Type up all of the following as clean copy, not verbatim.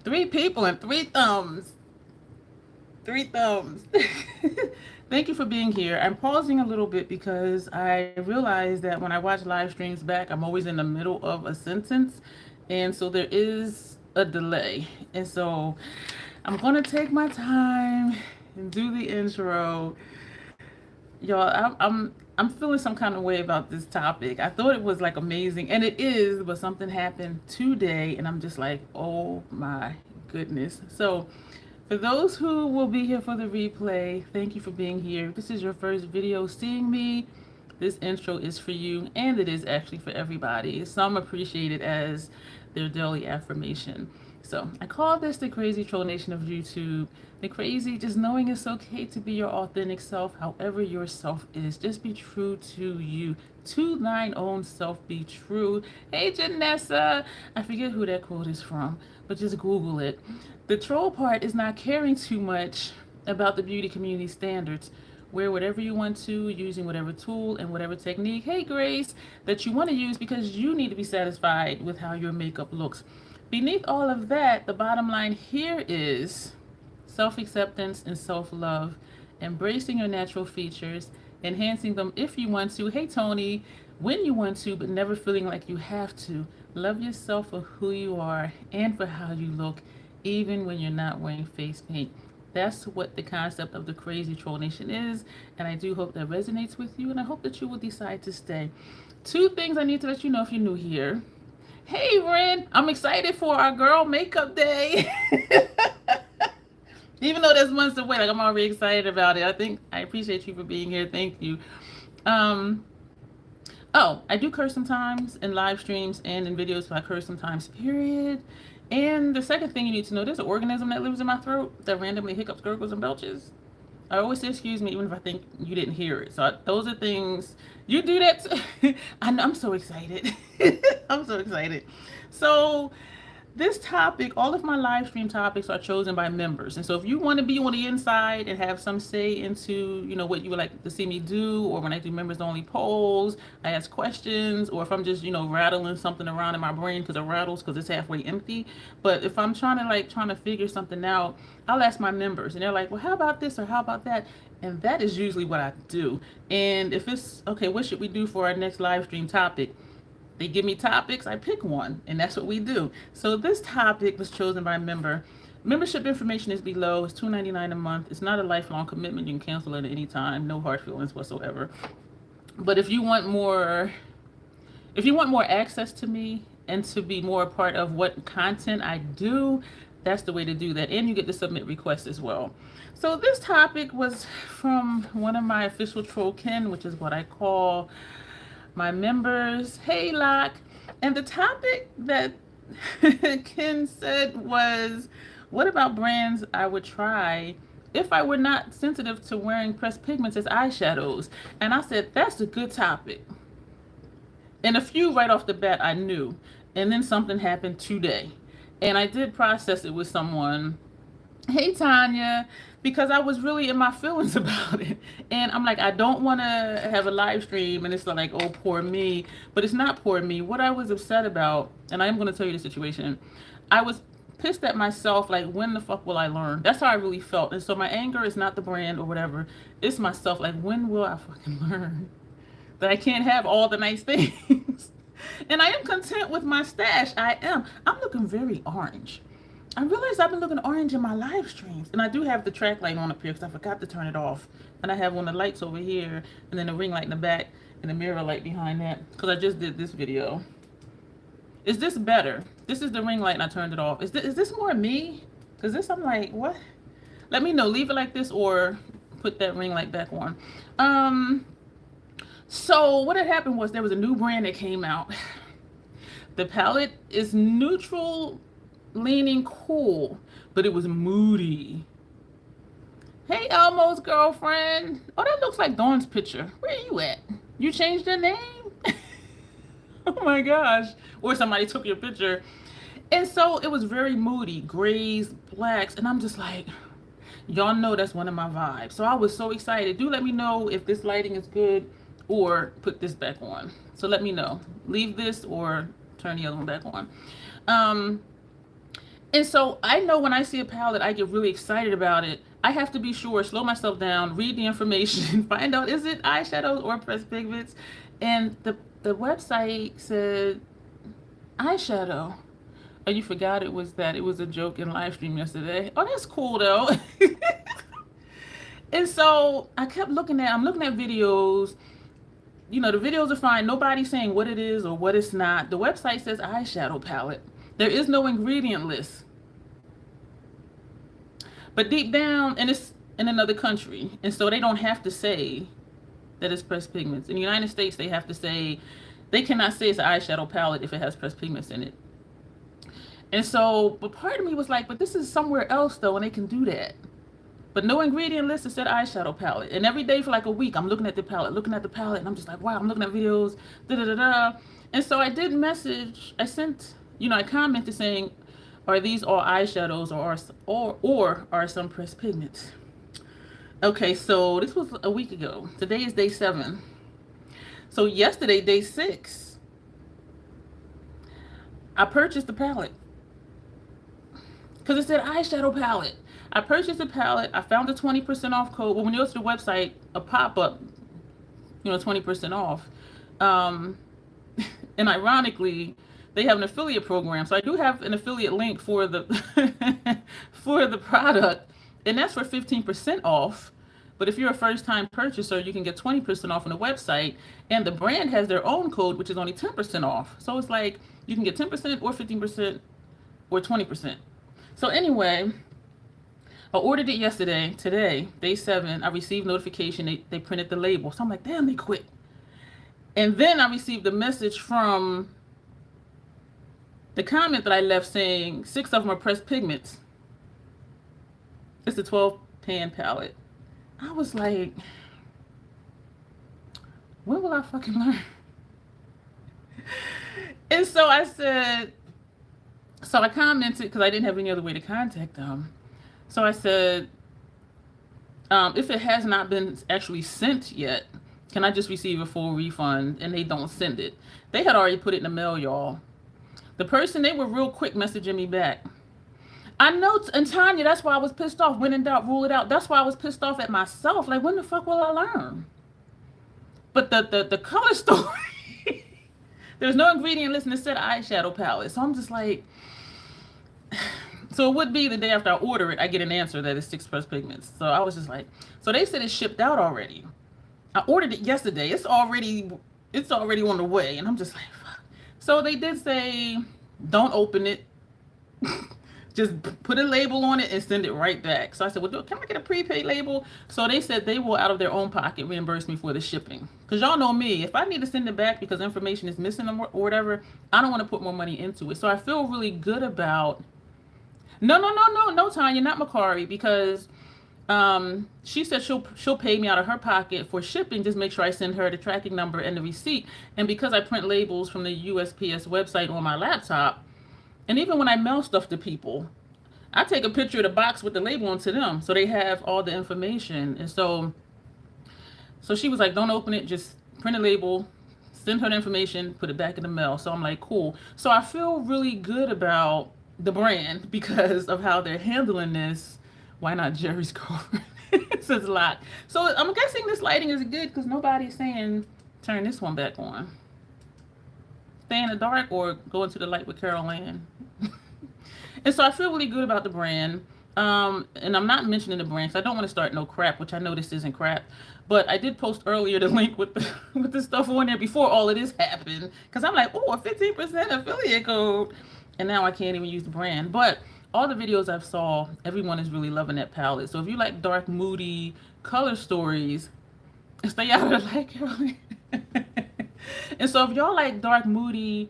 Three people and three thumbs. Three thumbs. Thank you for being here. I'm pausing a little bit because I realize that when I watch live streams back, I'm always in the middle of a sentence. And so there is a delay. And so I'm going to take my time and do the intro. Y'all, I'm feeling some kind of way about this topic. I thought it was like amazing, and it is, but something happened today, and I'm just like, oh my goodness. So, for those who will be here for the replay, thank you for being here. If this is your first video seeing me, this intro is for you, and it is actually for everybody. Some appreciate it as their daily affirmation. So I call this the crazy troll nation of YouTube. The crazy, just knowing it's okay to be your authentic self, however your self is. Just be true to you. To thine own self be true. Hey, Janessa. I forget who that quote is from, but just Google it. The troll part is not caring too much about the beauty community standards. Wear whatever you want to, using whatever tool and whatever technique, hey Grace, that you want to use because you need to be satisfied with how your makeup looks. Beneath all of that, the bottom line here is self-acceptance and self-love, embracing your natural features, enhancing them if you want to, hey Tony, when you want to, but never feeling like you have to. Love yourself for who you are and for how you look, even when you're not wearing face paint. That's what the concept of the crazy troll nation is, and I do hope that resonates with you, and I hope that you will decide to stay. Two things I need to let you know if you're new here. Hey Ren, I'm excited for our girl makeup day. Even though that's months away, like I'm already excited about it. I appreciate you for being here. Thank you. Oh, I do curse sometimes in live streams and in videos, so I curse sometimes, period. And the second thing you need to know, there's an organism that lives in my throat that randomly hiccups, gurgles, and belches. I always say excuse me, even if I think you didn't hear it. So those are things, you do that too. I'm so excited. I'm so excited. So this topic, all of my live stream topics are chosen by members. And so if you want to be on the inside and have some say into, what you would like to see me do, or when I do members only polls, I ask questions, or if I'm just, rattling something around in my brain because it rattles because it's halfway empty. But if I'm trying to figure something out, I'll ask my members and they're like, well, how about this or how about that? And that is usually what I do. And if it's, okay, what should we do for our next live stream topic? They give me topics, I pick one, and that's what we do. So this topic was chosen by a member. Membership information is below. It's $2.99 a month. It's not a lifelong commitment. You can cancel it at any time. No hard feelings whatsoever. But if you want more access to me and to be more a part of what content I do, that's the way to do that. And you get to submit requests as well. So this topic was from one of my official troll kin, which is what I call my members. Hey Locke. And the topic that Ken said was, what about brands I would try if I were not sensitive to wearing pressed pigments as eyeshadows? And I said, that's a good topic. And a few right off the bat I knew. And then something happened today. And I did process it with someone. Hey Tanya, because I was really in my feelings about it. And I'm like, I don't want to have a live stream and it's like, oh, poor me. But it's not poor me. What I was upset about, and I am going to tell you the situation, I was pissed at myself, like, when the fuck will I learn? That's how I really felt. And so my anger is not the brand or whatever. It's myself, like, when will I fucking learn that I can't have all the nice things? And I am content with my stash. I am. I'm looking very orange. I realized I've been looking orange in my live streams. And I do have the track light on up here because I forgot to turn it off. And I have one of the lights over here, and then the ring light in the back, and the mirror light behind that, because I just did this video. Is this better? This is the ring light and I turned it off. Is this more me? Because this, I'm like, what? Let me know. Leave it like this or put that ring light back on. So what had happened was there was a new brand that came out. The palette is neutral, leaning cool, but it was moody. Hey, Elmo's girlfriend. Oh, that looks like Dawn's picture. Where are you at? You changed your name? Oh my gosh. Or somebody took your picture. And so it was very moody, grays, blacks, and I'm just like, y'all know that's one of my vibes. So I was so excited. Do let me know if this lighting is good or put this back on. So let me know. Leave this or turn the other one back on. And so I know when I see a palette, I get really excited about it. I have to be sure, slow myself down, read the information, find out is it eyeshadows or pressed pigments. And the website said eyeshadow. Oh, you forgot it was that. It was a joke in live stream yesterday. Oh, that's cool though. And so I'm looking at videos. You know, the videos are fine. Nobody's saying what it is or what it's not. The website says eyeshadow palette. There is no ingredient list. But deep down, and it's in another country. And so they don't have to say that it's pressed pigments. In the United States, they have to say, they cannot say it's an eyeshadow palette if it has pressed pigments in it. And so, but part of me was like, but this is somewhere else though, and they can do that. But no ingredient list, it said eyeshadow palette. And every day for like a week, I'm looking at the palette, and I'm just like, wow, I'm looking at videos, da da da da. And so I did message, I sent, you know, I commented saying, are these all eyeshadows or are some pressed pigments? Okay, so this was a week ago. Today is day 7. So yesterday, day 6, I purchased the palette because it said eyeshadow palette. I purchased the palette. I found a 20% off code. Well, when you go to the website, a pop-up, you know, 20% off. And ironically, they have an affiliate program. So I do have an affiliate link for the for the product, and that's for 15% off. But if you're a first-time purchaser, you can get 20% off on the website, and the brand has their own code, which is only 10% off. So it's like you can get 10% or 15% or 20%. So anyway, I ordered it yesterday. Today, day 7, I received notification they printed the label. So I'm like, damn, they quit. And then I received a message from the comment that I left saying 6 of them are pressed pigments. It's a 12 pan palette. I was like, when will I fucking learn? And so I said, so I commented because I didn't have any other way to contact them. So I said, if it has not been actually sent yet, can I just receive a full refund? And they don't send it. They had already put it in the mail, y'all. The person, they were real quick messaging me back. I know, and Tanya, that's why I was pissed off. When in doubt, rule it out. That's why I was pissed off at myself. Like, when the fuck will I learn? But the color story, there's no ingredient list and it said eyeshadow palette. So I'm just like, so it would be the day after I order it, I get an answer that it's 6 pressed pigments. So I was just like, so they said it's shipped out already. I ordered it yesterday. It's already on the way. And I'm just like, fuck. So they did say, don't open it. Just put a label on it and send it right back. So I said, well, can I get a prepaid label? So they said they will, out of their own pocket, reimburse me for the shipping. Because y'all know me. If I need to send it back because information is missing or whatever, I don't want to put more money into it. So I feel really good about... No, Tanya, not Macari, because she said she'll pay me out of her pocket for shipping. Just make sure I send her the tracking number and the receipt. And because I print labels from the USPS website on my laptop, and even when I mail stuff to people, I take a picture of the box with the label onto them so they have all the information. And so she was like, don't open it, just print a label, send her the information, put it back in the mail. So I'm like, cool. So I feel really good about the brand because of how they're handling this. Why not Jerry's girlfriend? This is a lot. So I'm guessing this lighting is good because nobody's saying turn this one back on. Stay in the dark or go into the light with Carol Ann. And so I feel really good about the brand. And I'm not mentioning the brand because I don't want to start no crap, which I know this isn't crap. But I did post earlier the link with the stuff on there before all of this happened. Because I'm like, oh, a 15% affiliate code. And now I can't even use the brand. But all the videos I've saw, everyone is really loving that palette. So if you like dark, moody color stories, stay out of the light, Carol Ann. And so if y'all like dark, moody,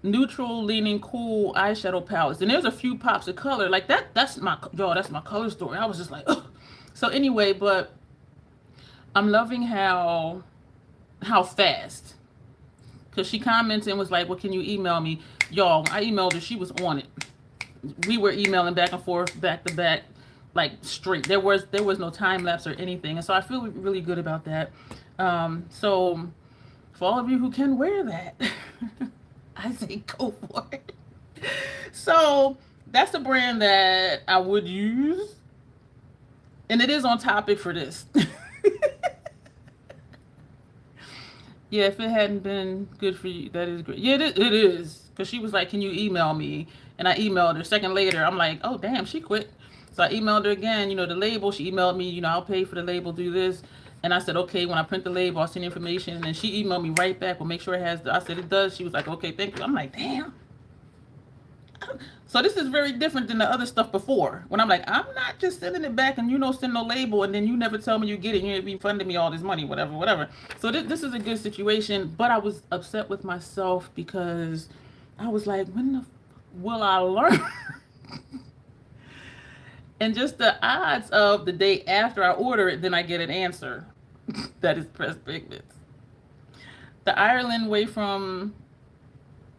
neutral leaning, cool eyeshadow palettes, and there's a few pops of color like that's my color story. I was just like, ugh. So anyway, but I'm loving how fast, because she commented and was like, well, can you email me? Y'all, I emailed her, she was on it. We were emailing back and forth, back to back, like straight. There was no time lapse or anything. And so I feel really good about that. So for all of you who can wear that, I say go for it. So That's the brand that I would use. And it is on topic for this. Yeah, if it hadn't been good for you, that is great. Yeah, it is. Because she was like, can you email me? And I emailed her. Second later, I'm like, oh, damn, she quit. So I emailed her again, the label. She emailed me, I'll pay for the label, do this. And I said, okay, when I print the label, I'll send information. And then she emailed me right back. We'll make sure it has I said, it does. She was like, okay, thank you. I'm like, damn. So this is very different than the other stuff before. When I'm like, I'm not just sending it back and send no label and then you never tell me you get it. You're refunding me all this money, whatever, whatever. So this is a good situation. But I was upset with myself because I was like, when the will I learn? And just the odds of the day after I order it, then I get an answer that is pressed pigments. The Ireland way from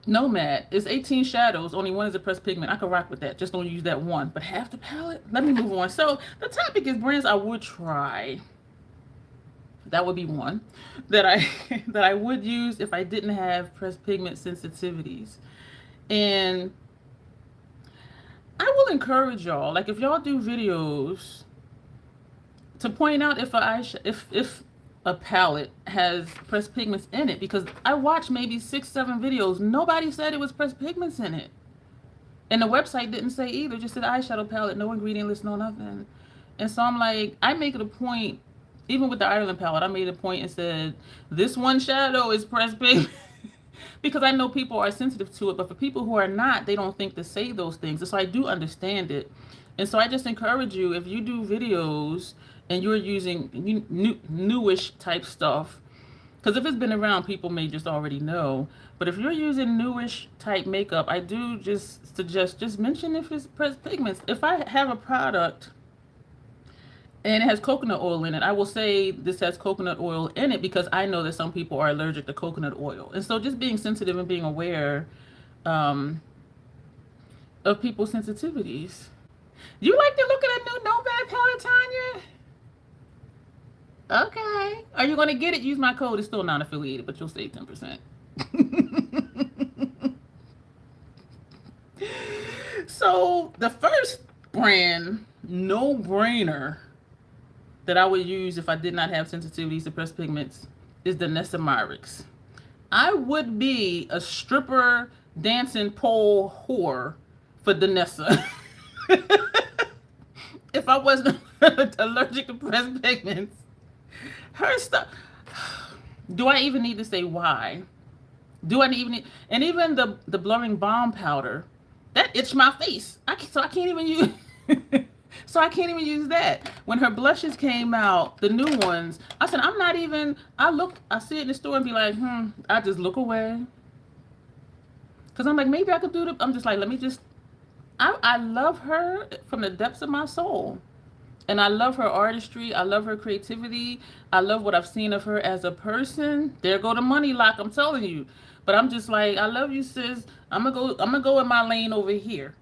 Nomad is 18 shadows. Only one is a pressed pigment. I could rock with that. Just don't use that one. But half the palette? Let me move on. So the topic is brands I would try. That would be one that I that I would use if I didn't have pressed pigment sensitivities. And I will encourage y'all, like if y'all do videos, to point out if if a palette has pressed pigments in it, because I watched maybe 6-7 videos. Nobody said it was pressed pigments in it. And the website didn't say either, just said eyeshadow palette, no ingredient list, no nothing. And so I'm like, I make it a point, even with the Ireland palette, I made a point and said, this one shadow is pressed pigment. Because I know people are sensitive to it, but for people who are not, they don't think to say those things. And so I do understand it. And so I just encourage you, if you do videos and you're using newish type stuff, because if it's been around, people may just already know. But if you're using newish type makeup, I do just suggest just mention if it's pressed pigments. If I have a product and it has coconut oil in it, I will say this has coconut oil in it because I know that some people are allergic to coconut oil. And so just being sensitive and being aware of people's sensitivities. You like the look of that new Nomad palette, Tanya? Okay. Are you going to get it? Use my code. It's still non-affiliated, but you'll save 10%. So the first brand, no-brainer, that I would use if I did not have sensitivities to pressed pigments is the Nessamyrix. I would be a stripper dancing pole whore for the Nessa if I wasn't allergic to pressed pigments. Her stuff. Do I even need to say why? Do I even need? And even the blurring balm powder, that itched my face. I can't even use. So I can't even use that. When her blushes came out, the new ones, I said, I'm not even, I see it in the store and be like, I just look away. Because I'm like, maybe I could do I'm just like, let me just, I love her from the depths of my soul. And I love her artistry. I love her creativity. I love what I've seen of her as a person. There go the money lock, I'm telling you. But I'm just like, I love you, sis. I'm gonna go in my lane over here.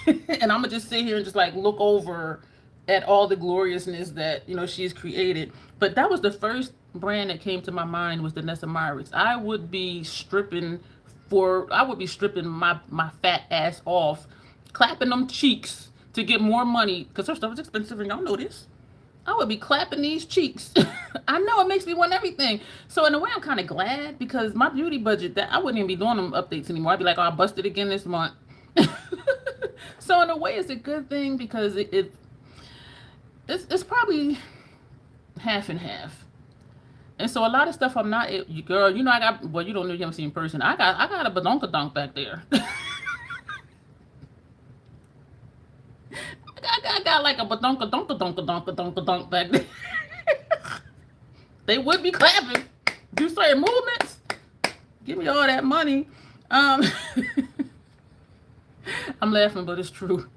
And I'm gonna just sit here and just like look over at all the gloriousness that she's created. But that was the first brand that came to my mind, was the Nessamyrix. I would be stripping my fat ass off, clapping them cheeks to get more money, because her stuff is expensive and y'all know this. I would be clapping these cheeks. I know it makes me want everything. So in a way, I'm kind of glad, because my beauty budget, that I wouldn't even be doing them updates anymore. I'd be like, oh, I busted again this month. So in a way, it's a good thing, because it's probably half and half. And so a lot of stuff I'm not, girl, I got, well, you don't know, you haven't seen in person. I got a badonkadonk back there. I got like a badonkadonk back there. They would be clapping. Do certain movements. Give me all that money. I'm laughing, but it's true.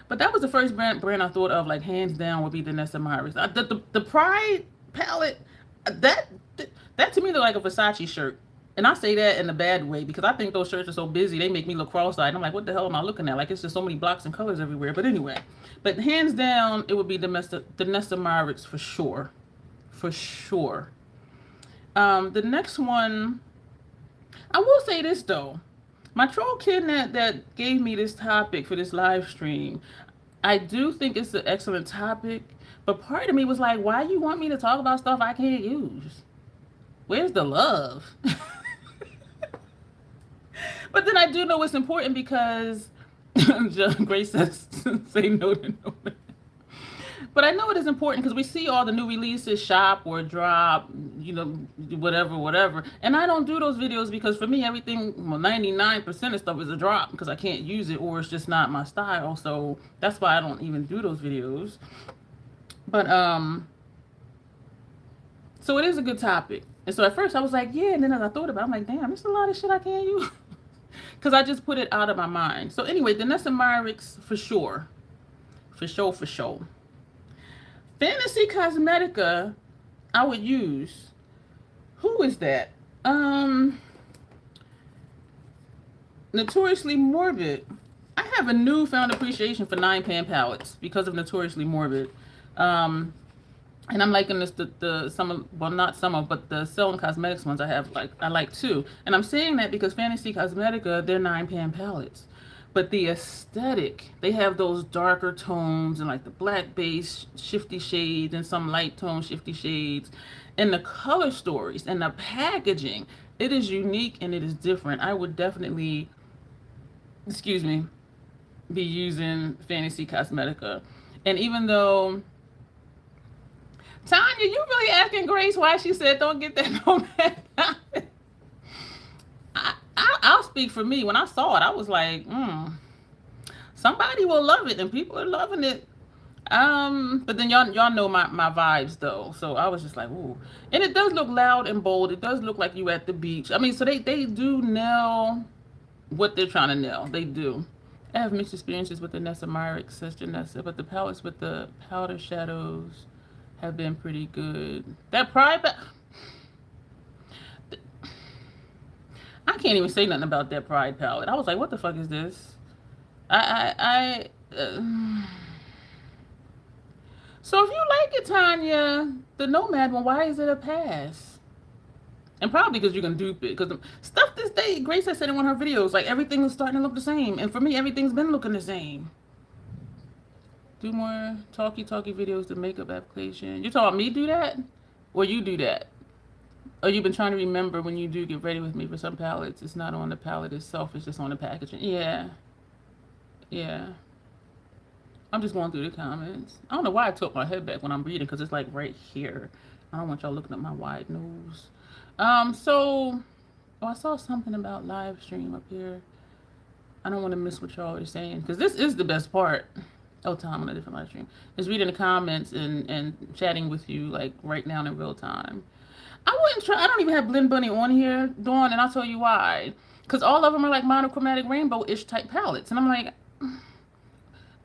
But that was the first brand I thought of, like hands down, would be the Nessamyrix. The Pride palette, that to me looked like a Versace shirt. And I say that in a bad way, because I think those shirts are so busy, they make me look cross-eyed. I'm like, what the hell am I looking at? Like, it's just so many blocks and colors everywhere. But anyway, but hands down, it would be the Nessamyrix for sure. For sure. The next one, I will say this though. My troll kid that gave me this topic for this live stream, I do think it's an excellent topic, but part of me was like, why you want me to talk about stuff I can't use? Where's the love? But then I do know it's important because Grace says, say no to no man. But I know it is important because we see all the new releases shop or drop, you know, whatever. And I don't do those videos because for me, everything, well, 99% of stuff is a drop because I can't use it or it's just not my style. So that's why I don't even do those videos. But, so it is a good topic. And so at first I was like, yeah. And then as I thought about it, I'm like, damn, there's a lot of shit I can't use. Because I just put it out of my mind. So anyway, Danessa Myricks for sure. For sure. Fantasy Cosmetica, I would use. Who is that? Notoriously Morbid. I have a newfound appreciation for 9-pan palettes because of Notoriously Morbid. And I'm liking this the some of, well, not some of, but the Selling Cosmetics ones I like too. And I'm saying that because Fantasy Cosmetica, they're 9-pan palettes. But the aesthetic, they have those darker tones and like the black base shifty shades and some light tone shifty shades. And the color stories and the packaging, it is unique and it is different. I would definitely, be using Fantasy Cosmetica. And even though, Tanya, you really asking Grace why she said don't get that nomad? I'll speak for me. When I saw it, I was like, somebody will love it, and people are loving it. But then y'all know my vibes though, so I was just like, ooh. And it does look loud and bold. It does look like you at the beach. I mean, so they do nail what they're trying to nail. They do. I have mixed experiences with the Nessa Myricks, says Janessa, but the palettes with the powder shadows have been pretty good. That Pride, I can't even say nothing about that Pride palette. I was like, what the fuck is this? So if you like it, Tanya, the Nomad one, why is it a pass? And probably because you can dupe it. Because stuff this day, Grace has said in one of her videos, like everything is starting to look the same. And for me, everything's been looking the same. Do more talky videos to makeup application. You talking me do that? Or you do that? Or you've been trying to remember when you do get ready with me for some palettes, it's not on the palette itself, it's just on the packaging. Yeah. I'm just going through the comments. I don't know why I took my head back when I'm reading because it's like right here. I don't want y'all looking at my wide nose. I saw something about live stream up here. I don't want to miss what y'all are saying because this is the best part. Oh, time on a different live stream. Is reading the comments and chatting with you like right now in real time. I wouldn't try. I don't even have Blend Bunny on here, Dawn, and I'll tell you why. Because all of them are like monochromatic rainbow-ish type palettes. And I'm like,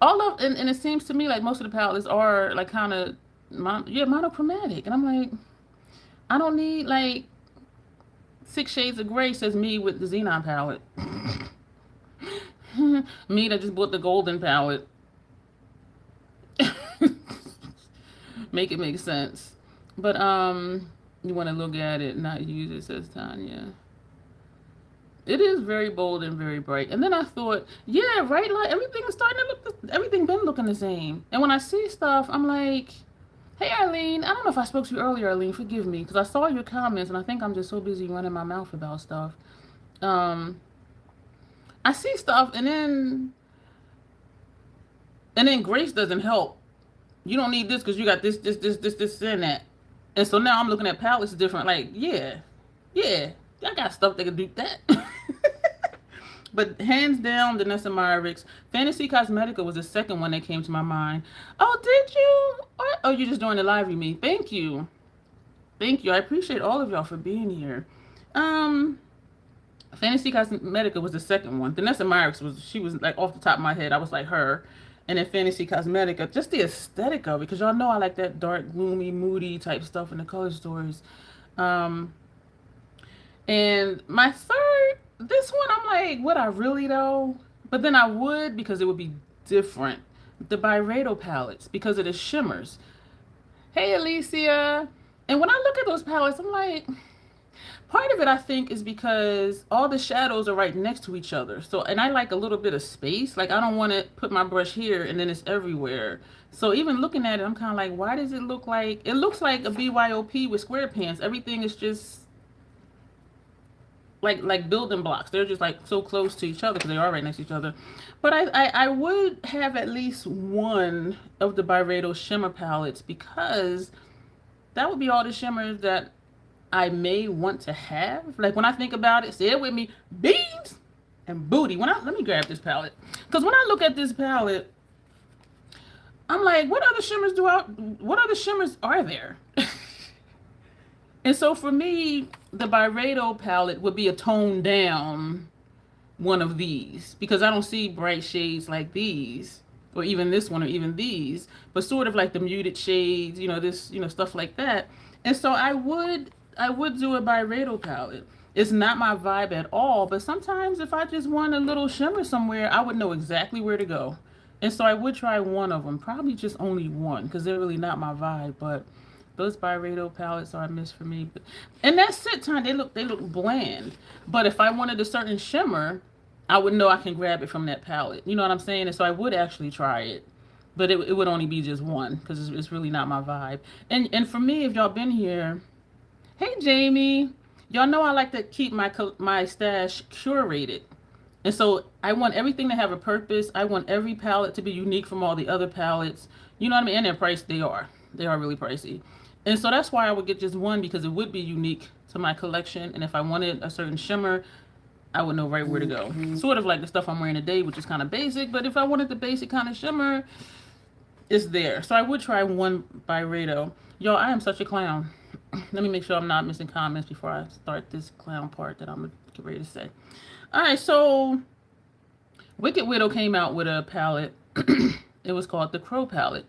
and it seems to me like most of the palettes are like kind of, monochromatic. And I'm like, I don't need like 6 shades of gray, says me with the Xenon palette. Me that just bought the golden palette. Make it make sense. But, you want to look at it, not use it, says Tanya. It is very bold and very bright. And then I thought, yeah, right, like everything is starting to look, everything been looking the same. And when I see stuff, I'm like, hey, Arlene, I don't know if I spoke to you earlier, Arlene, forgive me, because I saw your comments and I think I'm just so busy running my mouth about stuff. I see stuff and then Grace doesn't help. You don't need this because you got this, and that. And so now I'm looking at palettes different. Like, yeah, I got stuff that can do that. But hands down, the Nessa Myricks. Fantasy Cosmetica was the second one that came to my mind. Oh, did you? Oh, you're just doing the live with me. Thank you. I appreciate all of y'all for being here. Fantasy Cosmetica was the second one. The Nessa Myricks she was like off the top of my head. I was like her. And then Fantasy Cosmetica, just the aesthetic of it, because y'all know I like that dark, gloomy, moody type stuff in the color stories. And my third, this one, I'm like, would I really though? But then I would, because it would be different. The Byredo palettes, because of the shimmers. Hey, Alicia. And when I look at those palettes, I'm like, Part of it, I think, is because all the shadows are right next to each other. So, and I like a little bit of space. Like, I don't want to put my brush here and then it's everywhere. So even looking at it, I'm kind of like, why does it look like, it looks like a BYOP with square pants. Everything is just like building blocks. They're just like so close to each other because they are right next to each other. But I would have at least one of the Byredo shimmer palettes because that would be all the shimmers that I may want to have. Like when I think about it, say it with me, beans and booty. Let me grab this palette. Because when I look at this palette, I'm like, what other shimmers are there? And so for me, the Byredo palette would be a toned down one of these because I don't see bright shades like these or even this one or even these, but sort of like the muted shades, stuff like that. And so I would do a Byredo palette. It's not my vibe at all, but sometimes if I just want a little shimmer somewhere, I would know exactly where to go. And so I would try one of them, probably just only one because they're really not my vibe, but those Byredo palettes are a miss for me. And that's it, Tanya. They look bland. But if I wanted a certain shimmer, I would know I can grab it from that palette. You know what I'm saying? And so I would actually try it. But it would only be just one because it's really not my vibe. And for me, if y'all been here, hey Jamie, y'all know I like to keep my stash curated. And so I want everything to have a purpose. I want every palette to be unique from all the other palettes. You know what I mean? And their price, they are really pricey. And so that's why I would get just one because it would be unique to my collection. And if I wanted a certain shimmer, I would know right where to go. Sort of like the stuff I'm wearing today, which is kind of basic. But if I wanted the basic kind of shimmer, it's there. So I would try one Byredo. Y'all, I am such a clown. Let me make sure I'm not missing comments before I start this clown part that I'm going to get ready to say. All right, so Wicked Widow came out with a palette. It was called the Crow palette.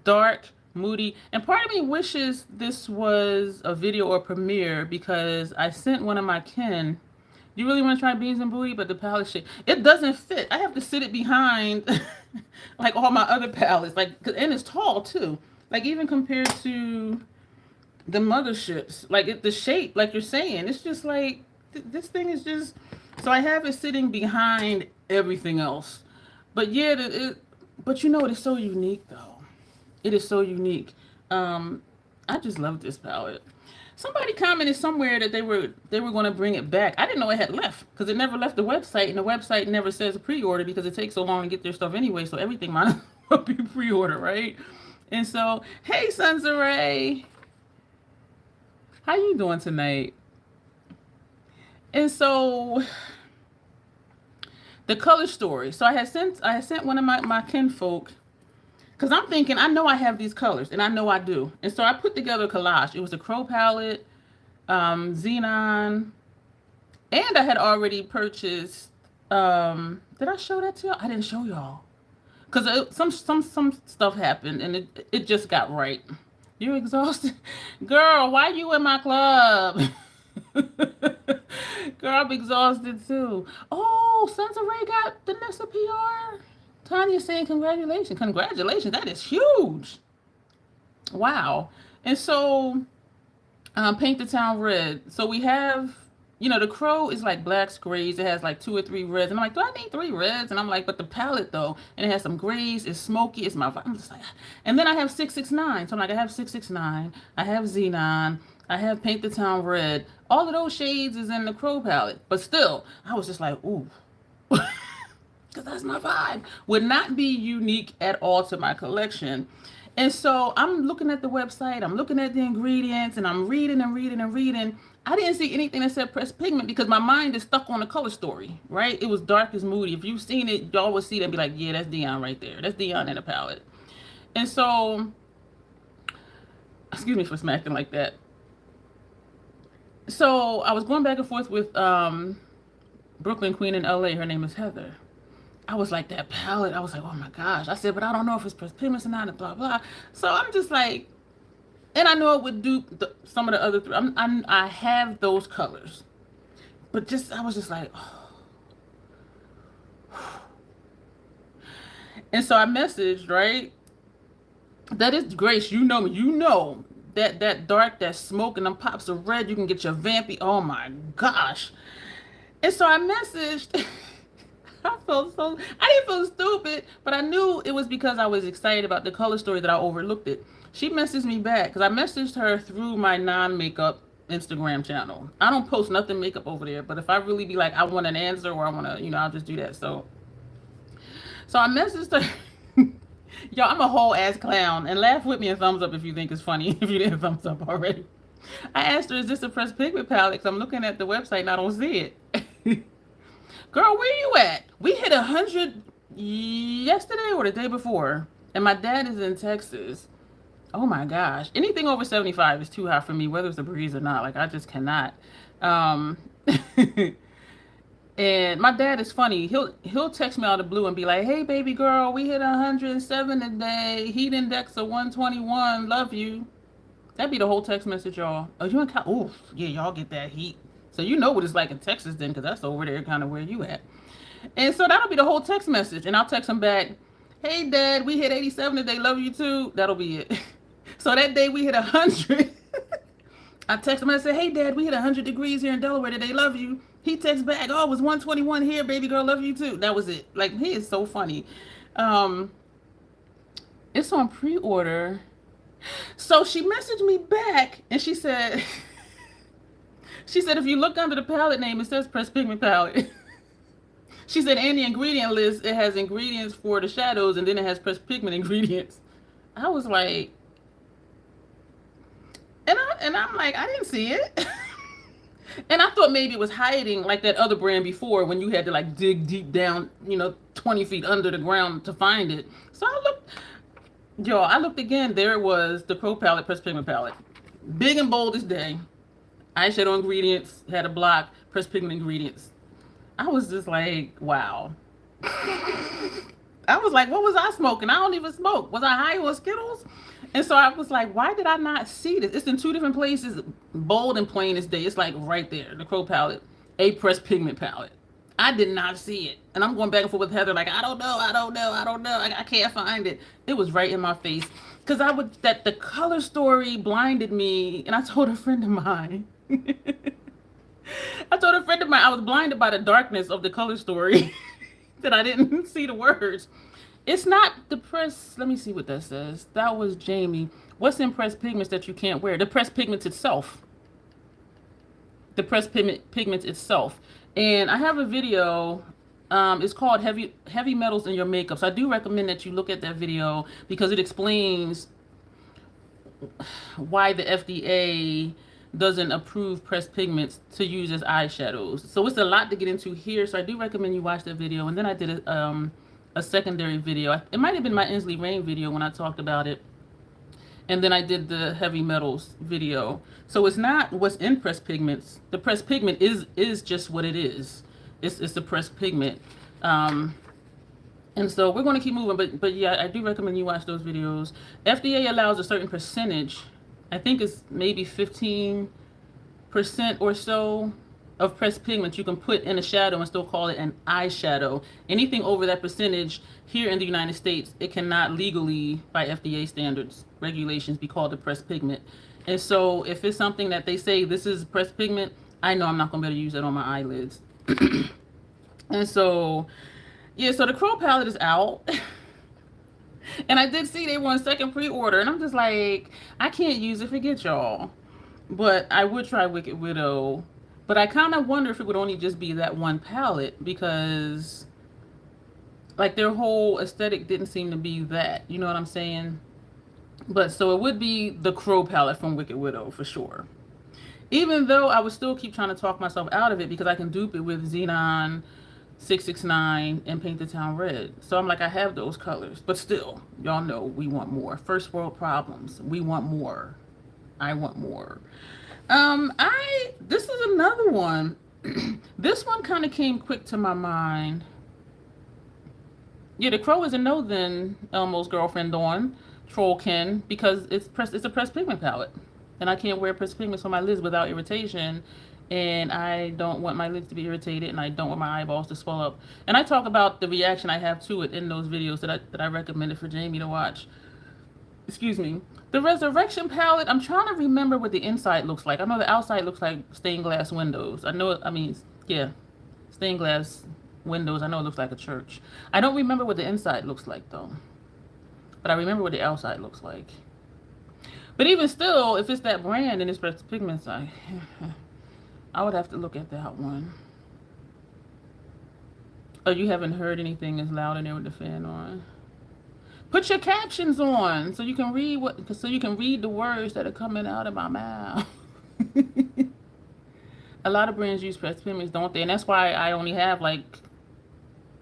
Dark, moody, and part of me wishes this was a video or premiere because I sent one of my kin. You really want to try beans and booty, but the palette shade, it doesn't fit. I have to sit it behind like all my other palettes, like, and it's tall too. Like even compared to the motherships, like the shape, like you're saying, it's just like this thing is just. So I have it sitting behind everything else, but yeah, but you know it is so unique though. It is so unique. I just love this palette. Somebody commented somewhere that they were going to bring it back. I didn't know it had left because it never left the website, and the website never says pre-order because it takes so long to get their stuff anyway. So everything might be pre-order, right? And so, hey, Sunsaray, how you doing tonight? And so, the color story. So I had sent one of my kinfolk. Because I'm thinking, I know I have these colors, and I know I do. And so I put together a collage. It was a Crow palette, Xenon, and I had already purchased, did I show that to y'all? I didn't show y'all. Because some stuff happened, and it just got right. You exhausted? Girl, why you in my club? Girl, I'm exhausted too. Oh, Sansa Ray got the Nessa PR? Tanya's saying congratulations. Congratulations. That is huge. Wow. And so paint the town red. So we have, the Crow is like blacks, grays. It has like 2 or 3 reds. And I'm like, do I need 3 reds? And I'm like, but the palette though, and it has some grays. It's smoky. It's my vibe. I'm just like, and then I have 669. So I'm like, I have 669. I have Xenon. I have paint the town red. All of those shades is in the Crow palette. But still, I was just like, ooh. Because that's my vibe, would not be unique at all to my collection. And so I'm looking at the website, I'm looking at the ingredients, and I'm reading and reading and reading. I didn't see anything that said pressed pigment because my mind is stuck on the color story, right? It was dark as moody. If you've seen it, y'all will see that and be like, yeah, that's Dion right there. That's Dion in a palette. And so, excuse me for smacking like that. So I was going back and forth with Brooklyn Queen in LA. Her name is Heather. I was like, that palette, I was like, oh my gosh. I said, but I don't know if it's pressed pigments or not, and blah, blah. So I'm just like, and I know it would do some of the other, I have those colors. But I was just like, oh. And so I messaged, right? That is Grace, you know me, you know that dark, that smoke, and them pops of red, you can get your vampy. Oh my gosh. And so I messaged. I didn't feel stupid, but I knew it was because I was excited about the color story that I overlooked it. She messaged me back because I messaged her through my non-makeup Instagram channel. I don't post nothing makeup over there, but if I really be like, I want an answer or I want to, I'll just do that. So I messaged her. Yo, I'm a whole ass clown, and laugh with me and thumbs up if you think it's funny, if you didn't thumbs up already. I asked her, is this a pressed pigment palette? Because I'm looking at the website and I don't see it. Girl, where you at? We hit 100 yesterday or the day before, and my dad is in Texas. Oh my gosh. Anything over 75 is too hot for me, whether it's a breeze or not. Like, I just cannot. And my dad is funny. He'll text me out of the blue and be like, hey, baby girl, we hit 107 today. Heat index of 121. Love you. That'd be the whole text message, y'all. Oh, you in Cal? Oh, yeah, y'all get that heat. So you know what it's like in Texas then, because that's over there kind of where you at. And so that'll be the whole text message. And I'll text him back, hey, Dad, we hit 87 today. Love you too. That'll be it. So that day we hit 100. I text him and I say, hey, Dad, we hit 100 degrees here in Delaware today. Love you. He texts back, oh, it was 121 here, baby girl. Love you too. That was it. Like, he is so funny. It's on pre-order. So she messaged me back and she said, if you look under the palette name, it says pressed pigment palette. She said, and the ingredient list, it has ingredients for the shadows and then it has pressed pigment ingredients. I was like, and I'm like, I didn't see it. And I thought maybe it was hiding like that other brand before when you had to like dig deep down, 20 feet under the ground to find it. So I looked again. There it was, the Pro palette, pressed pigment palette. Big and bold as day. Eyeshadow ingredients, had a block, pressed pigment ingredients. I was just like, wow. I was like, what was I smoking? I don't even smoke. Was I high on Skittles? And so I was like, why did I not see this? It's in two different places, bold and plain as day. It's like right there, the Crow palette, a pressed pigment palette. I did not see it. And I'm going back and forth with Heather like, I don't know. I can't find it. It was right in my face. Because the color story blinded me. And I told a friend of mine. I was blinded by the darkness of the color story that I didn't see the words. It's not the press. Let me see what that says. That was Jamie. What's in pressed pigments that you can't wear? The pressed pigments itself. The pressed pigments itself. And I have a video. It's called Heavy Metals in Your Makeup. So I do recommend that you look at that video because it explains why the FDA doesn't approve pressed pigments to use as eyeshadows. So it's a lot to get into here. So I do recommend you watch that video. And then I did a secondary video. It might have been my Inslee Rain video when I talked about it. And then I did the heavy metals video. So it's not what's in pressed pigments. The pressed pigment is just what it is. It's the pressed pigment. And so we're going to keep moving. But yeah, I do recommend you watch those videos. FDA allows a certain percentage. I think it's maybe 15% or so of pressed pigments you can put in a shadow and still call it an eyeshadow. Anything over that percentage here in the United States, it cannot legally, by FDA standards, regulations, be called a pressed pigment. And so if it's something that they say this is pressed pigment, I know I'm not going to be able to use it on my eyelids. And so, yeah, so the Crow palette is out. And I did see they were on second pre-order. And I'm just like, I can't use it, forget y'all. But I would try Wicked Widow. But I kind of wonder if it would only just be that one palette because like their whole aesthetic didn't seem to be that. You know what I'm saying? But so it would be the Crow palette from Wicked Widow for sure. Even though I would still keep trying to talk myself out of it because I can dupe it with Xenon 669 and Paint the Town Red. So I'm like, I have those colors. But still, y'all know we want more. First world problems. We want more. I want more. This is another one. This one kind of came quick to my mind. Yeah, the Crow is a no then, Elmo's girlfriend Dawn, Trollkin, because it's a pressed pigment palette. And I can't wear pressed pigments on my lids without irritation. And I don't want my lids to be irritated and I don't want my eyeballs to swell up. And I talk about the reaction I have to it in those videos that I recommended for Jamie to watch. excuse me, the Resurrection palette, I'm trying to remember what the inside looks like. I know the outside looks like stained glass windows. I know, I mean, yeah, stained glass windows. I know it looks like a church. I don't remember what the inside looks like, though. But I remember what the outside looks like. But even still, if it's that brand and it's Pressed Pigments, I would have to look at that one. Oh, you haven't heard anything as loud in there with the fan on? Put your captions on so you can read the words that are coming out of my mouth. A lot of brands use Pressed Pigments, don't they? And that's why I only have like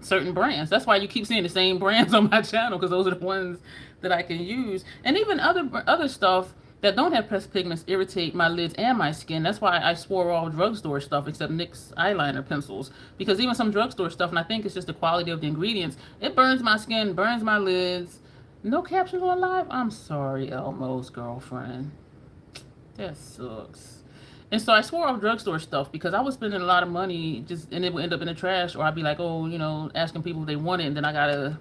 certain brands. That's why you keep seeing the same brands on my channel, because those are the ones that I can use. And even other stuff that don't have Pressed Pigments irritate my lids and my skin. That's why I swore all drugstore stuff except NYX eyeliner pencils, because even some drugstore stuff, and I think it's just the quality of the ingredients, it burns my skin, burns my lids. No captions on live? I'm sorry, Elmo's girlfriend. That sucks. And so I swore off drugstore stuff because I was spending a lot of money just, and it would end up in the trash, or I'd be like, oh, you know, asking people if they want it, and then I gotta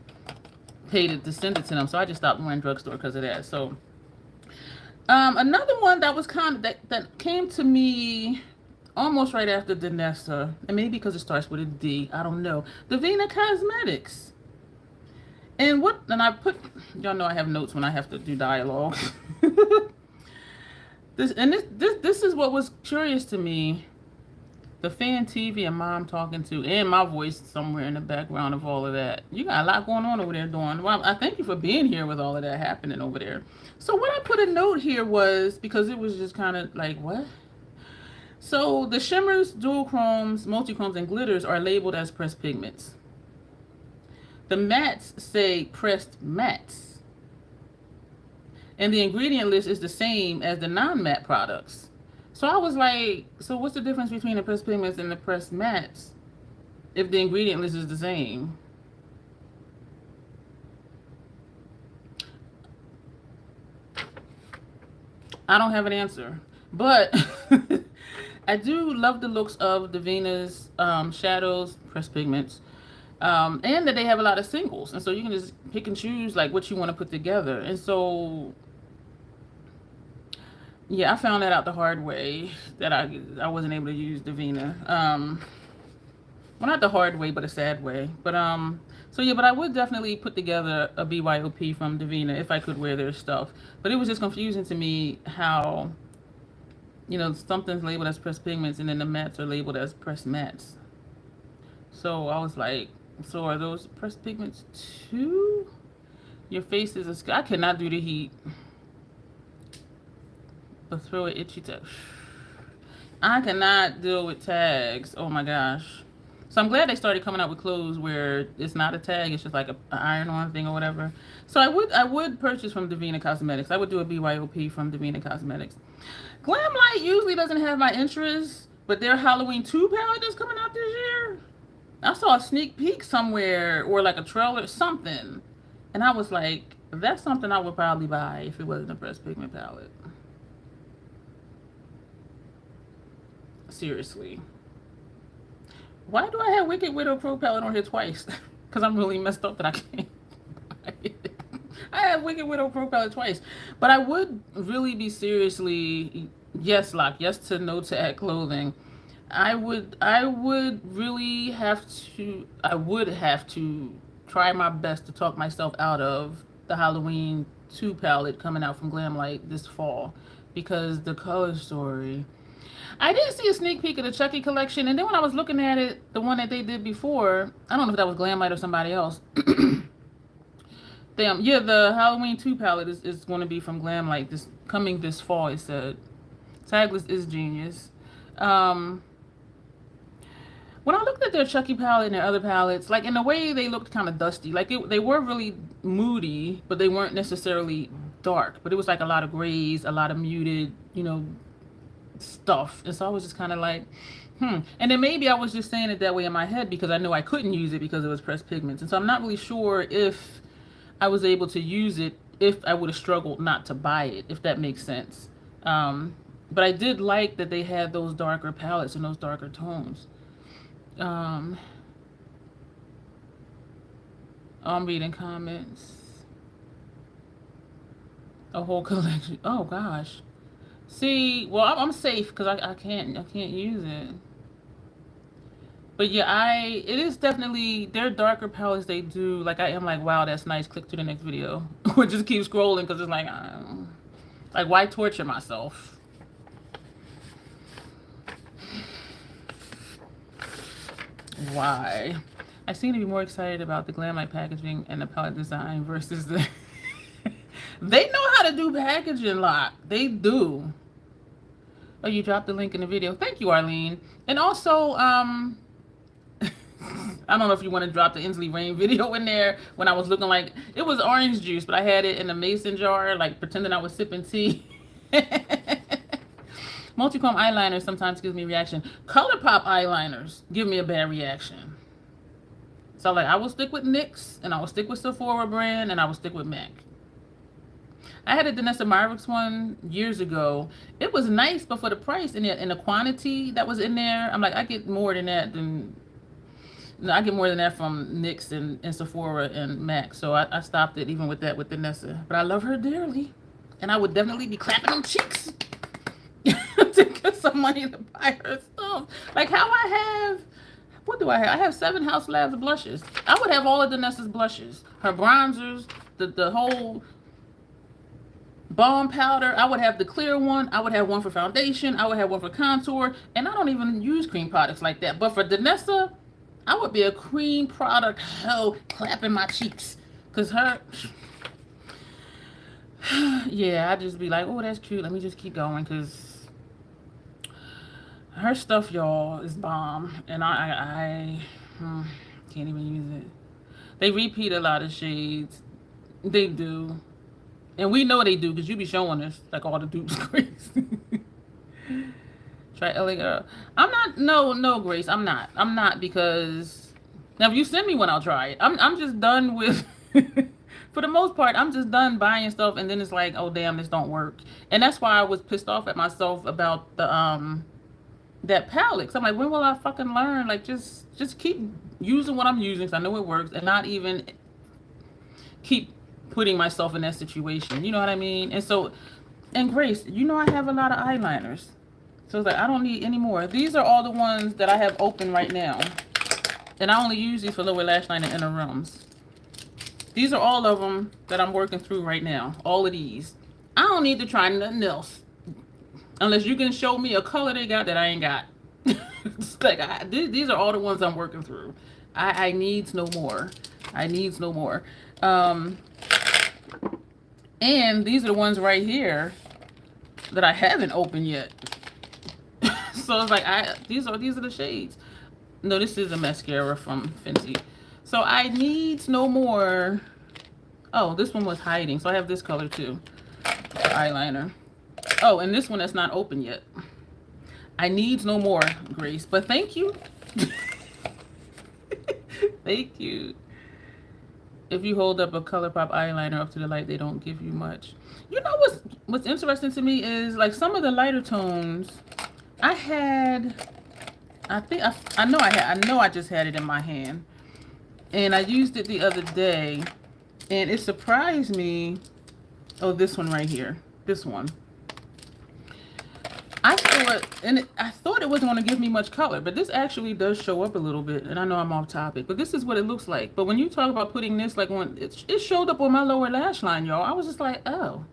pay to send it to them. So I just stopped wearing drugstore because of that. So another one that was kind of that came to me almost right after Danessa, and maybe because it starts with a D, I don't know. Divina Cosmetics. And I put, y'all know I have notes when I have to do dialogue. This is what was curious to me. The fan TV and mom talking to, and my voice somewhere in the background of all of that. You got a lot going on over there, Dawn. Well, I thank you for being here with all of that happening over there. So what I put a note here was, because it was just kind of like, what? So the shimmers, dual chromes, multi-chromes, and glitters are labeled as pressed pigments. The mattes say pressed mattes. And the ingredient list is the same as the non-matte products. So I was like, so what's the difference between the pressed pigments and the pressed mattes if the ingredient list is the same? I don't have an answer. But I do love the looks of Divina's shadows, pressed pigments. And that they have a lot of singles. And so you can just pick and choose like what you want to put together. And so yeah, I found that out the hard way, that I wasn't able to use Divina. Well, not the hard way, but a sad way. But so yeah, but I would definitely put together a BYOP from Divina if I could wear their stuff. But it was just confusing to me how, you know, something's labeled as pressed pigments and then the mattes are labeled as pressed mattes. So I was like, so are those pressed pigments too? Your face is I cannot do the heat. But throw an itchy tag. I cannot deal with tags. Oh my gosh. So I'm glad they started coming out with clothes where it's not a tag, it's just like an iron-on thing or whatever. So I would purchase from Divina Cosmetics. I would do a BYOP from Divina Cosmetics. Glamlight usually doesn't have my interest, but their Halloween 2 palette is coming out this year. I saw a sneak peek somewhere, or like a trailer, something. And I was like, that's something I would probably buy if it wasn't a pressed pigment palette. Seriously. Why do I have Wicked Widow Pro palette on here twice? Because I'm really messed up that I can't buy it. I have Wicked Widow Pro palette twice. But I would really be seriously, yes, Lock, yes to no tag clothing. I would really have to, try my best to talk myself out of the Halloween 2 palette coming out from Glamlight this fall, because the color story, I did see a sneak peek of the Chucky collection, and then when I was looking at it, the one that they did before, I don't know if that was Glamlight or somebody else. Damn, yeah, the Halloween 2 palette is going to be from Glamlight coming this fall, it said. Tagless is genius. When I looked at their Chucky palette and their other palettes, like in a way they looked kind of dusty. Like they were really moody, but they weren't necessarily dark. But it was like a lot of grays, a lot of muted, you know, stuff. And so I was just kind of like, And then maybe I was just saying it that way in my head because I knew I couldn't use it because it was pressed pigments. And so I'm not really sure if I was able to use it if I would have struggled not to buy it, if that makes sense. But I did like that they had those darker palettes and those darker tones. I'm reading comments. A whole collection. Oh gosh. See, well, I'm safe because I can't use it. But yeah, it is definitely, their darker palettes they do, like I am like, wow, that's nice, click to the next video. Or just keep scrolling because it's like, why torture myself? Why? I seem to be more excited about the glam light packaging and the palette design versus the... They know how to do packaging, Lock. They do. Oh, you dropped the link in the video. Thank you, Arlene. And also, I don't know if you want to drop the Inslee Rain video in there when I was looking like, it was orange juice, but I had it in a mason jar, like pretending I was sipping tea. Multichrome eyeliner sometimes gives me a reaction. ColourPop eyeliners give me a bad reaction. So like, I will stick with NYX, and I will stick with Sephora brand, and I will stick with MAC. I had a Danessa Myricks one years ago. It was nice, but for the price and the quantity that was in there, I'm like, I get more than that than... No, I get more than that from NYX and Sephora and MAC. So I stopped it even with that with Danessa. But I love her dearly. And I would definitely be clapping them cheeks to get some money to buy her stuff. Like how I have, what do I have? I have 7 House Labs blushes. I would have all of Danessa's blushes. Her bronzers, the whole balm powder. I would have the clear one. I would have one for foundation. I would have one for contour. And I don't even use cream products like that. But for Danessa, I would be a cream product hoe clapping my cheeks. Because her... yeah, I'd just be like, oh, that's cute. Let me just keep going. Because her stuff, y'all, is bomb. And I can't even use it. They repeat a lot of shades. They do. And we know they do because you be showing us like all the dupes, Grace. Try LA Girl. I'm not, no, Grace, I'm not because now if you send me one, I'll try it. I'm just done with, for the most part, I'm just done buying stuff and then it's like, oh damn, this don't work. And that's why I was pissed off at myself about the, that palette. So I'm like, when will I fucking learn? Like just keep using what I'm using because I know it works and not even keep putting myself in that situation. You know what I mean? And so, and Grace, you know I have a lot of eyeliners. So it's like, I don't need any more. These are all the ones that I have open right now. And I only use these for lower lash line and inner rims. These are all of them that I'm working through right now. All of these. I don't need to try nothing else. Unless you can show me a color they got that I ain't got. It's like, these are all the ones I'm working through. I needs no more. I needs no more. And these are the ones right here that I haven't opened yet. So it's like these are the shades. No, this is a mascara from Fenty. So I need no more. Oh, this one was hiding. So I have this color too. Eyeliner. Oh, and this one that's not open yet. I need no more, Grace. But thank you. Thank you. If you hold up a ColourPop eyeliner up to the light, they don't give you much. You know what's interesting to me is like some of the lighter tones. I know I just had it in my hand. And I used it the other day. And it surprised me. Oh, this one right here. This one. I thought it wasn't going to give me much color. But this actually does show up a little bit. And I know I'm off topic. But this is what it looks like. But when you talk about putting this like on... It showed up on my lower lash line, y'all. I was just like, oh.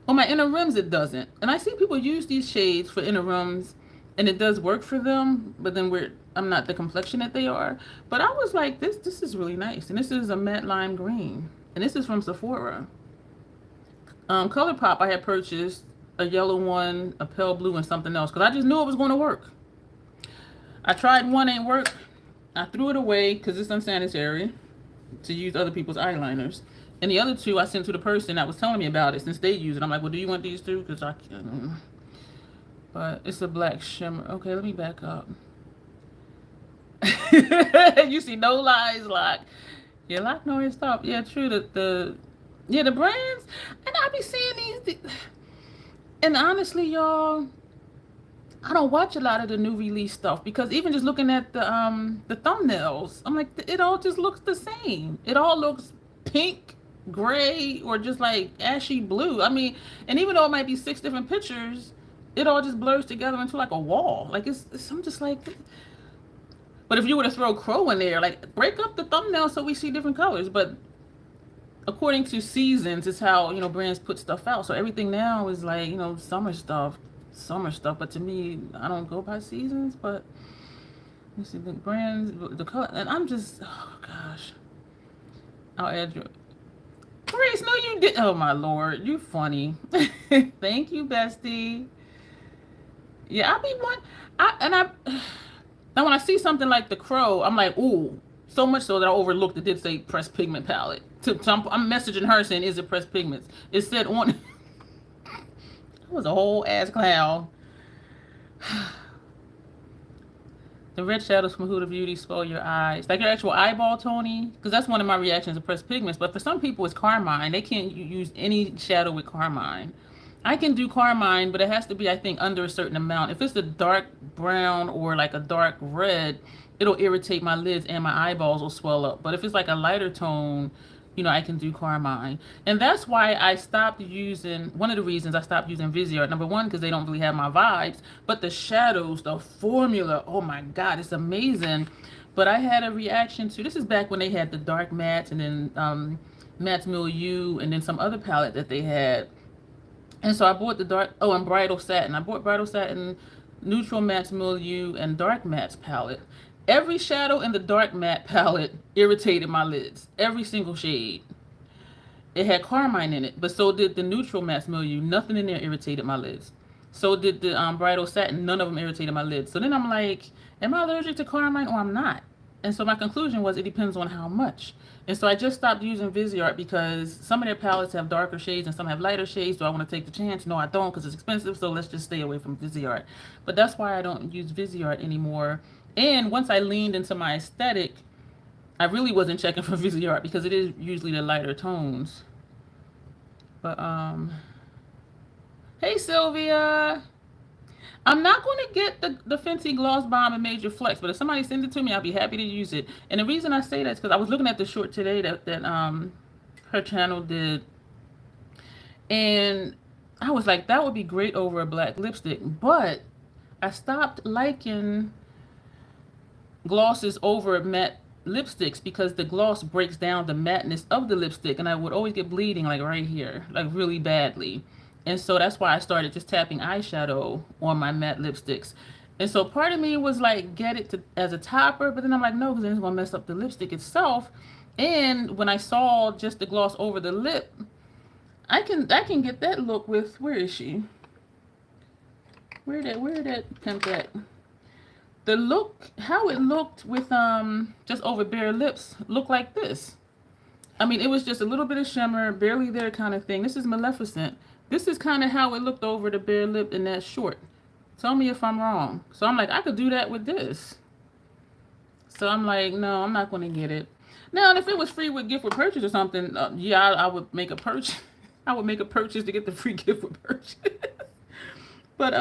On my inner rims, it doesn't. And I see people use these shades for inner rims, and it does work for them, but then I'm not the complexion that they are. But I was like, this is really nice. And this is a matte lime green. And this is from Sephora. ColourPop, I had purchased a yellow one, a pale blue, and something else, because I just knew it was going to work. I tried one, ain't work. I threw it away, because it's unsanitary to use other people's eyeliners. And the other two I sent to the person that was telling me about it since they use it. I'm like, well, do you want these too? Because I can't. But it's a black shimmer. Okay, let me back up. You see no lies, Lock. Yeah, Lock Norris stop. Yeah, true. The brands. And I be seeing these. And honestly, y'all, I don't watch a lot of the new release stuff because even just looking at the thumbnails, I'm like, it all just looks the same. It all looks pink gray or just like ashy blue. I mean, and even though it might be 6 different pictures, it all just blurs together into like a wall. Like I'm just like, but if you were to throw crow in there, like break up the thumbnail so we see different colors. But according to seasons, is how, you know, brands put stuff out. So everything now is like, you know, summer stuff. But to me, I don't go by seasons. But you see the brands, the color, and I'm just, oh gosh. I'll add your Grace. No, you did. Oh my Lord, you funny. Thank you, bestie. Yeah, I be one. Now when I see something like the crow, I'm like, ooh. So much so that I overlooked it did say pressed pigment palette. So I'm messaging her saying, is it pressed pigments? It said on. It was a whole ass cloud. The red shadows from Huda Beauty spoil your eyes. Like your actual eyeball, Tony? Because that's one of my reactions to pressed pigments. But for some people, it's carmine. They can't use any shadow with carmine. I can do carmine, but it has to be, I think, under a certain amount. If it's a dark brown or like a dark red, it'll irritate my lids and my eyeballs will swell up. But if it's like a lighter tone, you know, I can do carmine. And that's why I stopped using, one of the reasons I stopped using Viseart. Number one, because they don't really have my vibes. But the shadows, the formula, oh my God, it's amazing. But I had a reaction to, this is back when they had the dark mattes and then Mattes Milieu and then some other palette that they had. And so I bought the dark, oh, and Bridal Satin. I bought Bridal Satin, Neutral Mattes Milieu, and Dark Mattes palette. Every shadow in the dark matte palette irritated my lids. Every single shade. It had carmine in it, but so did the Neutral Mattes Milieu. Nothing in there irritated my lids. So did the Bridal Satin. None of them irritated my lids. So then I'm like, am I allergic to carmine or I'm not? And so my conclusion was it depends on how much. And so I just stopped using Viseart because some of their palettes have darker shades and some have lighter shades. Do I want to take the chance? No, I don't, because it's expensive. So let's just stay away from Viseart. But that's why I don't use Viseart anymore. And once I leaned into my aesthetic, I really wasn't checking for Viseart because it is usually the lighter tones. But hey Sylvia. I'm not going to get the Fenty Gloss Bomb and Major Flex, but if somebody sends it to me, I'll be happy to use it. And the reason I say that is because I was looking at the short today that her channel did, and I was like, that would be great over a black lipstick. But I stopped liking glosses over matte lipsticks because the gloss breaks down the matteness of the lipstick, and I would always get bleeding like right here, like really badly. And so that's why I started just tapping eyeshadow on my matte lipsticks. And so part of me was like, get it as a topper, but then I'm like, no, because then it's going to mess up the lipstick itself. And when I saw just the gloss over the lip, I can get that look with, where is she? Where that pimp at? The look, how it looked with just over bare lips, looked like this. I mean, it was just a little bit of shimmer, barely there kind of thing. This is Maleficent. This is kind of how it looked over the bare lip in that short. Tell me if I'm wrong. So I'm like, I could do that with this. So I'm like, no, I'm not going to get it. Now, if it was free with gift with purchase or something, yeah, I would make a purchase. I would make a purchase to get the free gift with purchase. But,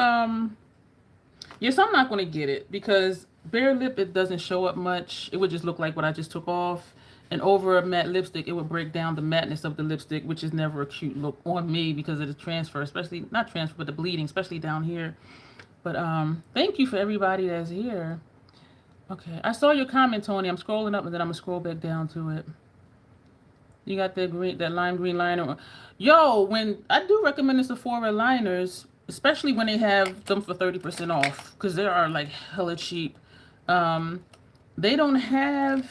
yes, I'm not going to get it because bare lip, it doesn't show up much. It would just look like what I just took off. And over a matte lipstick, it would break down the matteness of the lipstick, which is never a cute look on me because of the transfer, especially, not transfer, but the bleeding, especially down here. But thank you for everybody that's here. Okay, I saw your comment, Tony. I'm scrolling up and then I'm going to scroll back down to it. You got that green, that lime green liner. Yo, when I do recommend the Sephora liners, especially when they have them for 30% off, because they are like hella cheap. They don't have...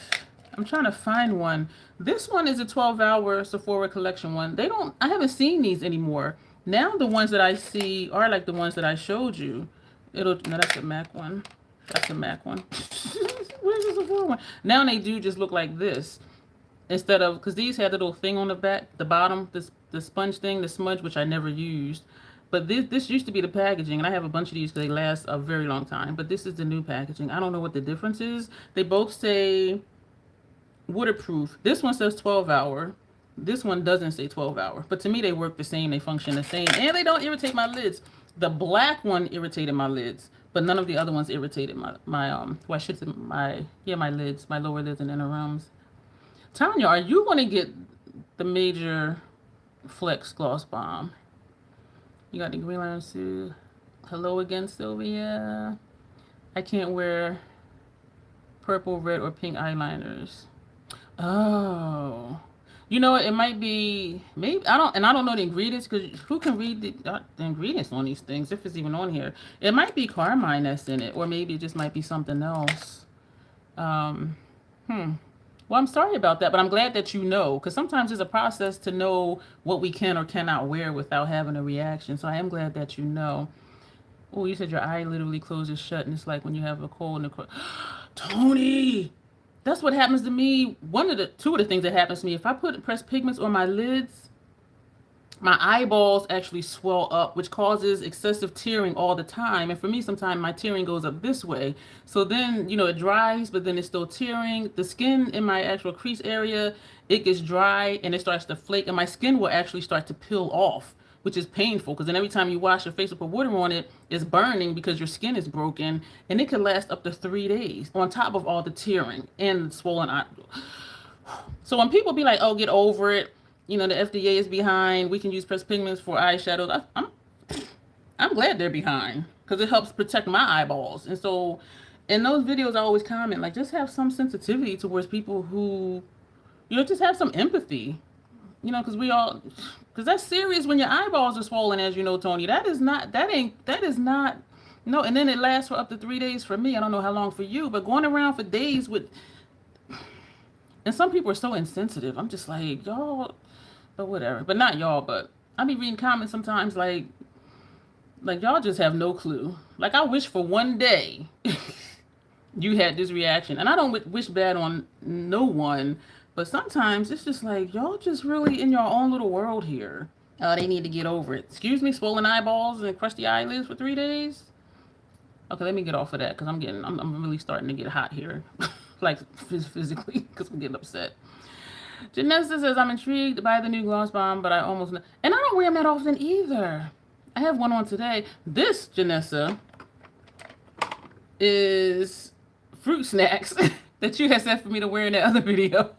I'm trying to find one. This one is a 12-hour Sephora collection one. They don't, I haven't seen these anymore. Now the ones that I see are like the ones that I showed you. No, that's a MAC one. That's a MAC one. Where's the Sephora one? Now they do just look like this. Instead of, because these had the little thing on the back, the bottom, the sponge thing, the smudge, which I never used. But this used to be the packaging, and I have a bunch of these because they last a very long time. But this is the new packaging. I don't know what the difference is. They both say waterproof. This one says 12-hour. This one doesn't say 12-hour. But to me, they work the same. They function the same. And they don't irritate my lids. The black one irritated my lids. But none of the other ones irritated my well, I should say my lids, my lower lids and inner realms. Tanya, are you going to get the Major Flex Gloss Bomb. You got the green lines too. Hello again, Sylvia. I can't wear purple, red, or pink eyeliners. Oh. You know, it might be, maybe, I don't know the ingredients, because who can read the ingredients on these things, if it's even on here. It might be carmine that's in it, or maybe it just might be something else. Well, I'm sorry about that, but I'm glad that you know, because sometimes it's a process to know what we can or cannot wear without having a reaction. So I am glad that you know. Oh, you said your eye literally closes shut, and it's like when you have a cold in the Tony, that's what happens to me. Two of the things that happens to me, if I press pigments on my lids, my eyeballs actually swell up, which causes excessive tearing all the time. And for me, sometimes my tearing goes up this way. So then, you know, it dries, but then it's still tearing. The skin in my actual crease area, it gets dry and it starts to flake, and my skin will actually start to peel off, which is painful, because then every time you wash your face or put water on it, it's burning because your skin is broken, and it can last up to 3 days on top of all the tearing and swollen eye. So when people be like, oh, get over it, you know, the FDA is behind, we can use pressed pigments for eyeshadows, I'm glad they're behind, because it helps protect my eyeballs. And so in those videos, I always comment, like, just have some sensitivity towards people who, you know, just have some empathy, you know, because that's serious when your eyeballs are swollen, as you know, Tony. That is not, no, and then it lasts for up to 3 days for me. I don't know how long for you, but going around for days with, and some people are so insensitive. I'm just like, y'all, but whatever. But not y'all, but I be reading comments sometimes like y'all just have no clue. Like, I wish for one day you had this reaction. And I don't wish bad on no one, but sometimes it's just like, y'all just really in your own little world here. They need to get over it. Excuse me, swollen eyeballs and crusty eyelids for 3 days? Okay, let me get off of that, because I'm really starting to get hot here. Like, physically, because I'm getting upset. Janessa says, I'm intrigued by the new gloss bomb, but I almost... And I don't wear them that often either. I have one on today. This, Janessa, is fruit snacks that you had said for me to wear in that other video.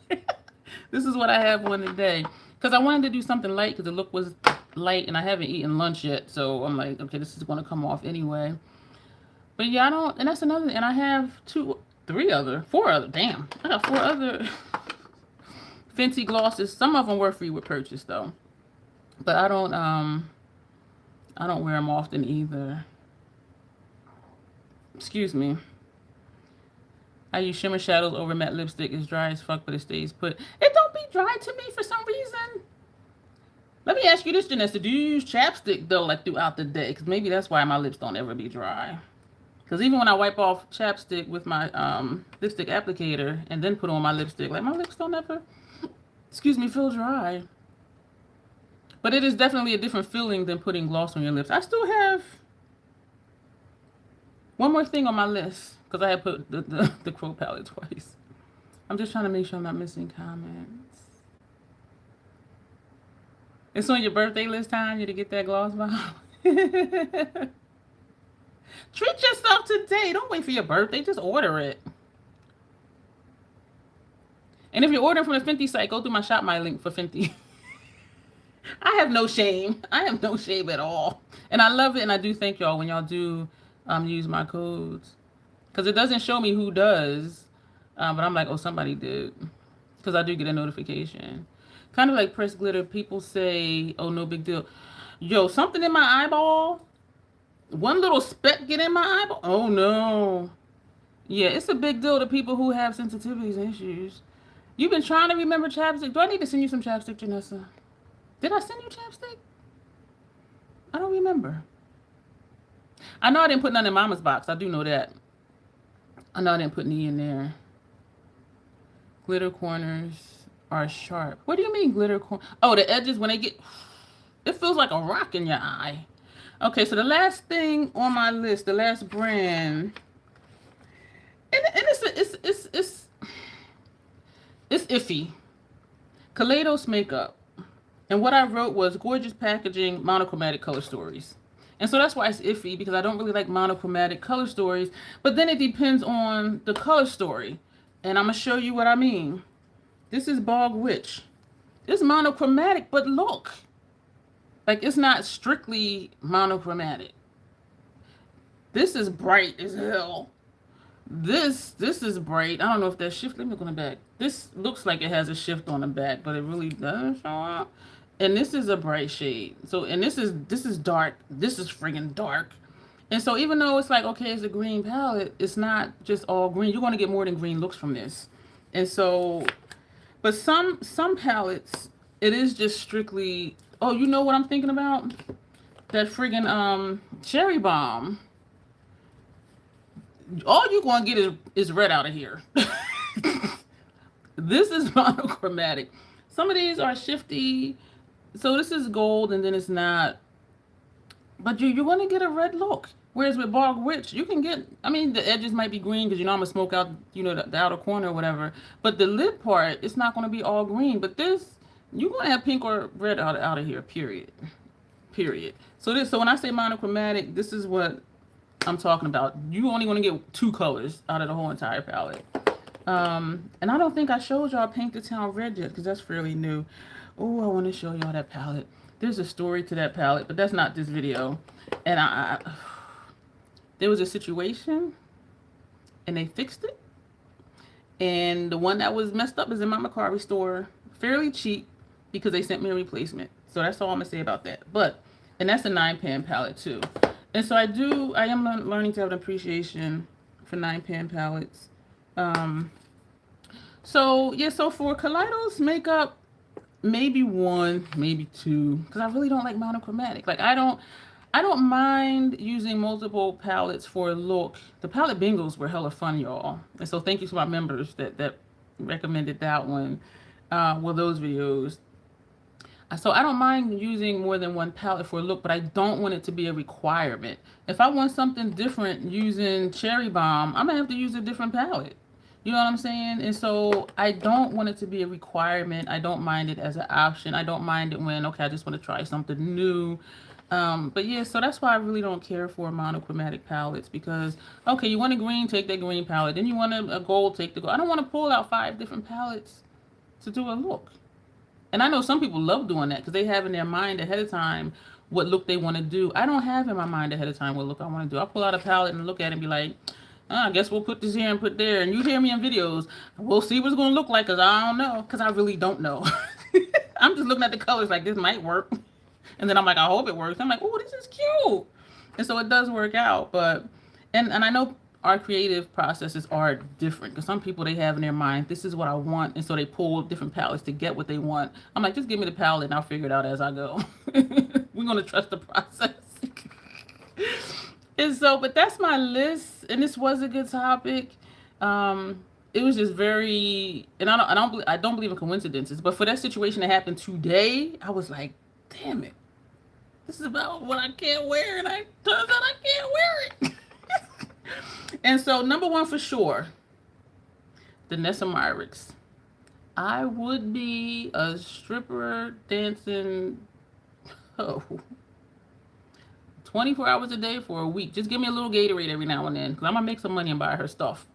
This is what I have on today. Because I wanted to do something light, because the look was light, and I haven't eaten lunch yet. So I'm like, okay, this is going to come off anyway. But yeah, I don't... And that's another... And I have four other... Damn. I got 4 other... Fenty glosses. Some of them were free with purchase though, but I don't wear them often either. Excuse me. I use shimmer shadows over matte lipstick. It's dry as fuck, but it stays put. It don't be dry to me for some reason. Let me ask you this, Janessa. Do you use chapstick though, like throughout the day? Because maybe that's why my lips don't ever be dry. Because even when I wipe off chapstick with my lipstick applicator and then put on my lipstick, like, my lips don't ever, excuse me, feel dry. But it is definitely a different feeling than putting gloss on your lips. I still have one more thing on my list, because I had put the Crow palette twice. I'm just trying to make sure I'm not missing comments. It's on your birthday list, Tanya, to get that gloss bomb. Treat yourself today. Don't wait for your birthday. Just order it. And if you're ordering from the Fenty site, go through my Shop My link for Fenty. I have no shame. I have no shame at all. And I love it, and I do thank y'all when y'all do use my codes. Because it doesn't show me who does. But I'm like, oh, somebody did. Because I do get a notification. Kind of like pressed glitter. People say, oh, no big deal. Yo, something in my eyeball. One little speck get in my eyeball. Oh, no. Yeah, it's a big deal to people who have sensitivities and issues. You've been trying to remember chapstick. Do I need to send you some chapstick, Janessa? Did I send you chapstick? I don't remember. I know I didn't put none in Mama's box. I do know that. I know I didn't put any in there. Glitter corners are sharp. What do you mean glitter corner? Oh, the edges, when they get... It feels like a rock in your eye. Okay, so the last thing on my list, the last brand... And it's iffy. Kaleidos Makeup. And what I wrote was gorgeous packaging, monochromatic color stories. And so that's why it's iffy, because I don't really like monochromatic color stories. But then it depends on the color story. And I'm going to show you what I mean. This is Bog Witch. It's monochromatic, but look. Like, it's not strictly monochromatic. This is bright as hell. This is bright. I don't know if that shift. Let me look on the back. This looks like it has a shift on the back, but it really doesn't show up. And this is a bright shade. So, and this is dark. This is friggin' dark. And so even though it's like, okay, it's a green palette, it's not just all green. You're going to get more than green looks from this. And so, but some palettes, it is just strictly, oh, you know what I'm thinking about? That friggin' Cherry Bomb. All you're going to get is red out of here. This is monochromatic. Some of these are shifty. So this is gold and then it's not. But you're going to get a red look. Whereas with Bog Witch, you can get, I mean, the edges might be green because, you know, I'm going to smoke out, you know, the outer corner or whatever. But the lid part, it's not going to be all green. But this, you're going to have pink or red out of here, period. Period. So when I say monochromatic, this is what I'm talking about. You only want to get 2 colors out of the whole entire palette. And I don't think I showed y'all Paint the Town Red yet because that's fairly new. Oh, I want to show y'all that palette. There's a story to that palette, but that's not this video. And there was a situation and they fixed it. And the one that was messed up is in my Macari store, fairly cheap because they sent me a replacement. So that's all I'm gonna say about that. And that's a 9-pan palette too. And so I am learning to have an appreciation for 9-pan palettes. So yeah, so for Kaleidos makeup, maybe 1, maybe 2, because I really don't like monochromatic. Like I don't mind using multiple palettes for a look. The palette bingos were hella fun, y'all. And so thank you to my members that recommended that one. Well, those videos. So I don't mind using more than 1 palette for a look, but I don't want it to be a requirement. If I want something different using Cherry Bomb, I'm gonna have to use a different palette. You know what I'm saying? And so I don't want it to be a requirement. I don't mind it as an option. I don't mind it when, okay, I just want to try something new. But yeah, so that's why I really don't care for monochromatic palettes because, okay, you want a green, take that green palette. Then you want a gold, take the gold. I don't want to pull out 5 different palettes to do a look. And I know some people love doing that because they have in their mind ahead of time what look they want to do. I don't have in my mind ahead of time what look I want to do. I pull out a palette and look at it and be like, I guess we'll put this here and put there. And you hear me in videos, we'll see what it's going to look like because I don't know. Because I really don't know. I'm just looking at the colors like this might work. And then I'm like, I hope it works. I'm like, oh, this is cute. And so it does work out. But, and I know our creative processes are different because some people, they have in their mind, this is what I want. And so they pull different palettes to get what they want. I'm like, just give me the palette and I'll figure it out as I go. We're going to trust the process. And so, but that's my list. And this was a good topic. It was just very, and I don't believe in coincidences, but for that situation that happened today, I was like, damn it. This is about what I can't wear, and it turns out I can't wear it. And so, number 1 for sure, the Nessa Myrick's. I would be a stripper dancing 24 hours a day for a week. Just give me a little Gatorade every now and then, because I'm going to make some money and buy her stuff,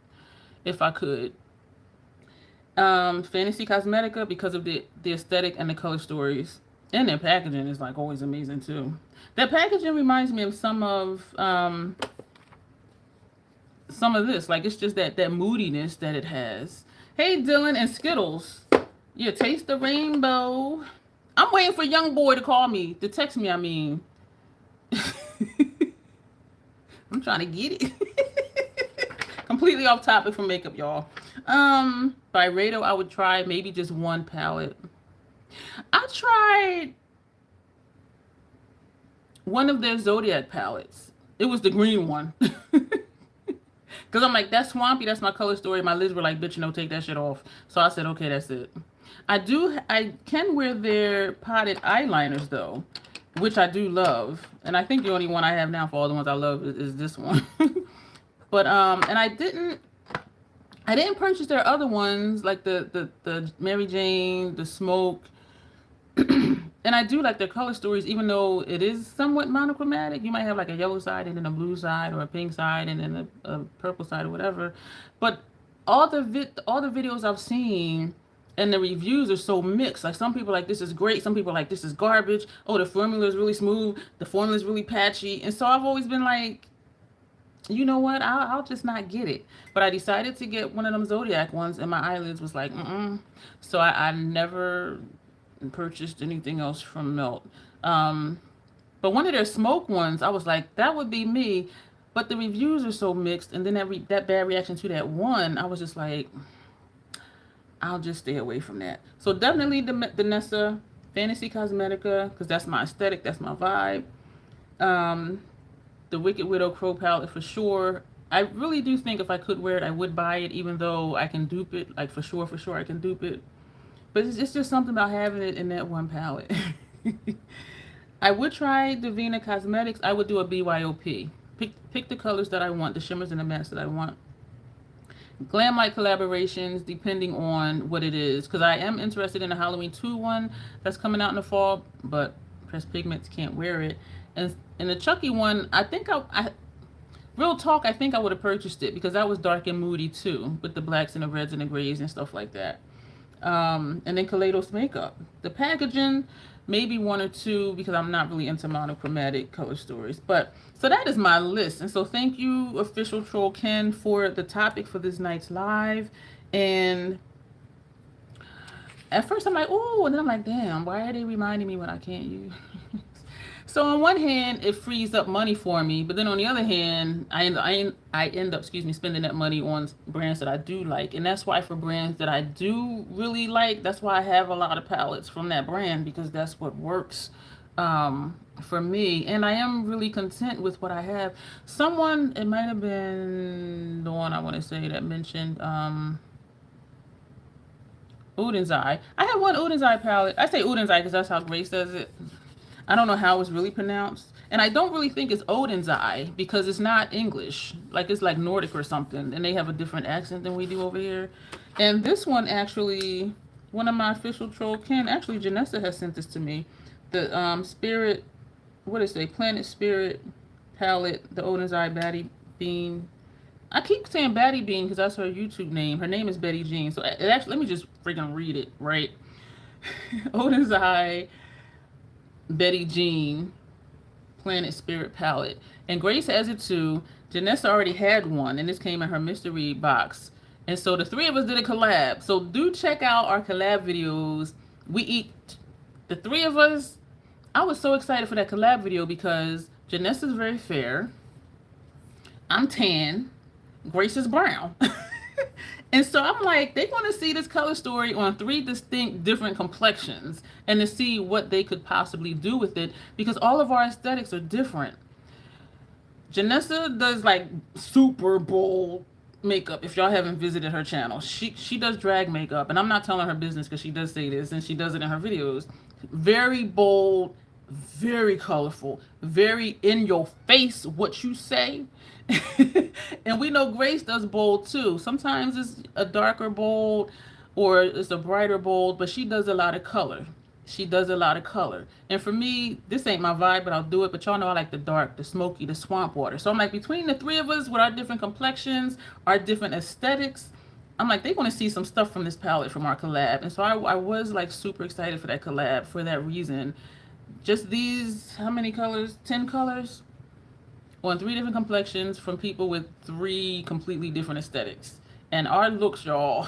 if I could. Fantasy Cosmetica, because of the aesthetic and the color stories. And their packaging is like always amazing too. Their packaging reminds me of some of this. Like it's just that moodiness that it has. Hey Dylan and Skittles. Yeah, taste the rainbow. I'm waiting for young boy to call me. To text me, I mean. I'm trying to get it. Completely off topic from makeup, y'all. By Rado, I would try maybe just 1 palette. I tried one of their Zodiac palettes. It was the green one. Because I'm like, that's swampy. That's my color story. My lids were like, bitch, no, take that shit off. So I said, okay, that's it. I can wear their potted eyeliners, though, which I do love. And I think the only one I have now for all the ones I love is this one. But, and I didn't purchase their other ones, like the Mary Jane, the Smoke. And I do like their color stories, even though it is somewhat monochromatic. You might have like a yellow side and then a blue side, or a pink side and then a purple side, or whatever. But all the videos I've seen, And the reviews are so mixed. Like some people are like this is great, some people are like this is garbage. Oh, the formula is really smooth, the formula is really patchy. And so I've always been like, you know what, I'll just not get it. But I decided to get one of them Zodiac ones, and my eyelids was like, mm-mm. So I never purchased anything else from Melt. But one of their smoke ones, I was like, that would be me. But the reviews are so mixed, and then that bad reaction to that one, I was just like, I'll just stay away from that. So definitely the Nessa Fantasy Cosmetica, because that's my aesthetic, that's my vibe. The Wicked Widow Crow palette for sure. I really do think if I could wear it, I would buy it, even though I can dupe it. Like for sure, I can dupe it. But it's just something about having it in that one palette. I would try Divina Cosmetics. I would do a BYOP. Pick the colors that I want, the shimmers and the mattes that I want. Glam light collaborations, depending on what it is, because I am interested in a Halloween 2 one that's coming out in the fall, but Pressed Pigments can't wear it. And the Chucky one, I think real talk, I think I would have purchased it because that was dark and moody too, with the blacks and the reds and the grays and stuff like that. And then Kaleidos makeup. The packaging, maybe one or two, because I'm not really into monochromatic color stories. But so that is my list. And so thank you, Official Troll Ken, for the topic for this night's live. And at first I'm like, oh, and then I'm like, damn, why are they reminding me what I can't use? So on one hand, it frees up money for me, but then on the other hand, I end up spending that money on brands that I do like. And that's why for brands that I do really like, that's why I have a lot of palettes from that brand, because that's what works for me. And I am really content with what I have. Someone, it might have been the one I want to say that mentioned Uden's Eye. I have one Uden's Eye palette. I say Uden's Eye because that's how Grace does it. I don't know how it's really pronounced. And I don't really think it's Odin's Eye because it's not English. Like it's like Nordic or something. And they have a different accent than we do over here. And this one actually, one of my Official Troll Ken, actually Janessa has sent this to me. The Spirit, what is it? Planet Spirit palette, the Odin's Eye Batty Bean. I keep saying Batty Bean because that's her YouTube name. Her name is Betty Jean. So it actually, let me just freaking read it, right? Odin's Eye Betty Jean Planet Spirit palette, and Grace has it too. Janessa already had one, and this came in her mystery box, and so the three of us did a collab. So do check out our collab videos. We eat, the three of us. I was so excited for that collab video because Janessa's very fair, I'm tan, Grace is brown. And so I'm like, they want to see this color story on 3 distinct different complexions and to see what they could possibly do with it, because all of our aesthetics are different. Janessa does like super bold makeup. If y'all haven't visited her channel, she does drag makeup, and I'm not telling her business because she does say this and she does it in her videos. Very bold, very colorful, very in your face what you say. And we know Grace does bold too. Sometimes it's a darker bold or it's a brighter bold, but she does a lot of color. She does a lot of color. And for me, this ain't my vibe, but I'll do it. But y'all know I like the dark, the smoky, the swamp water. So I'm like, between the three of us with our different complexions, our different aesthetics, I'm like, they want to see some stuff from this palette from our collab. And so I was like super excited for that collab for that reason. Just these, how many colors? 10 colors on 3 different complexions from people with 3 completely different aesthetics. And our looks, y'all,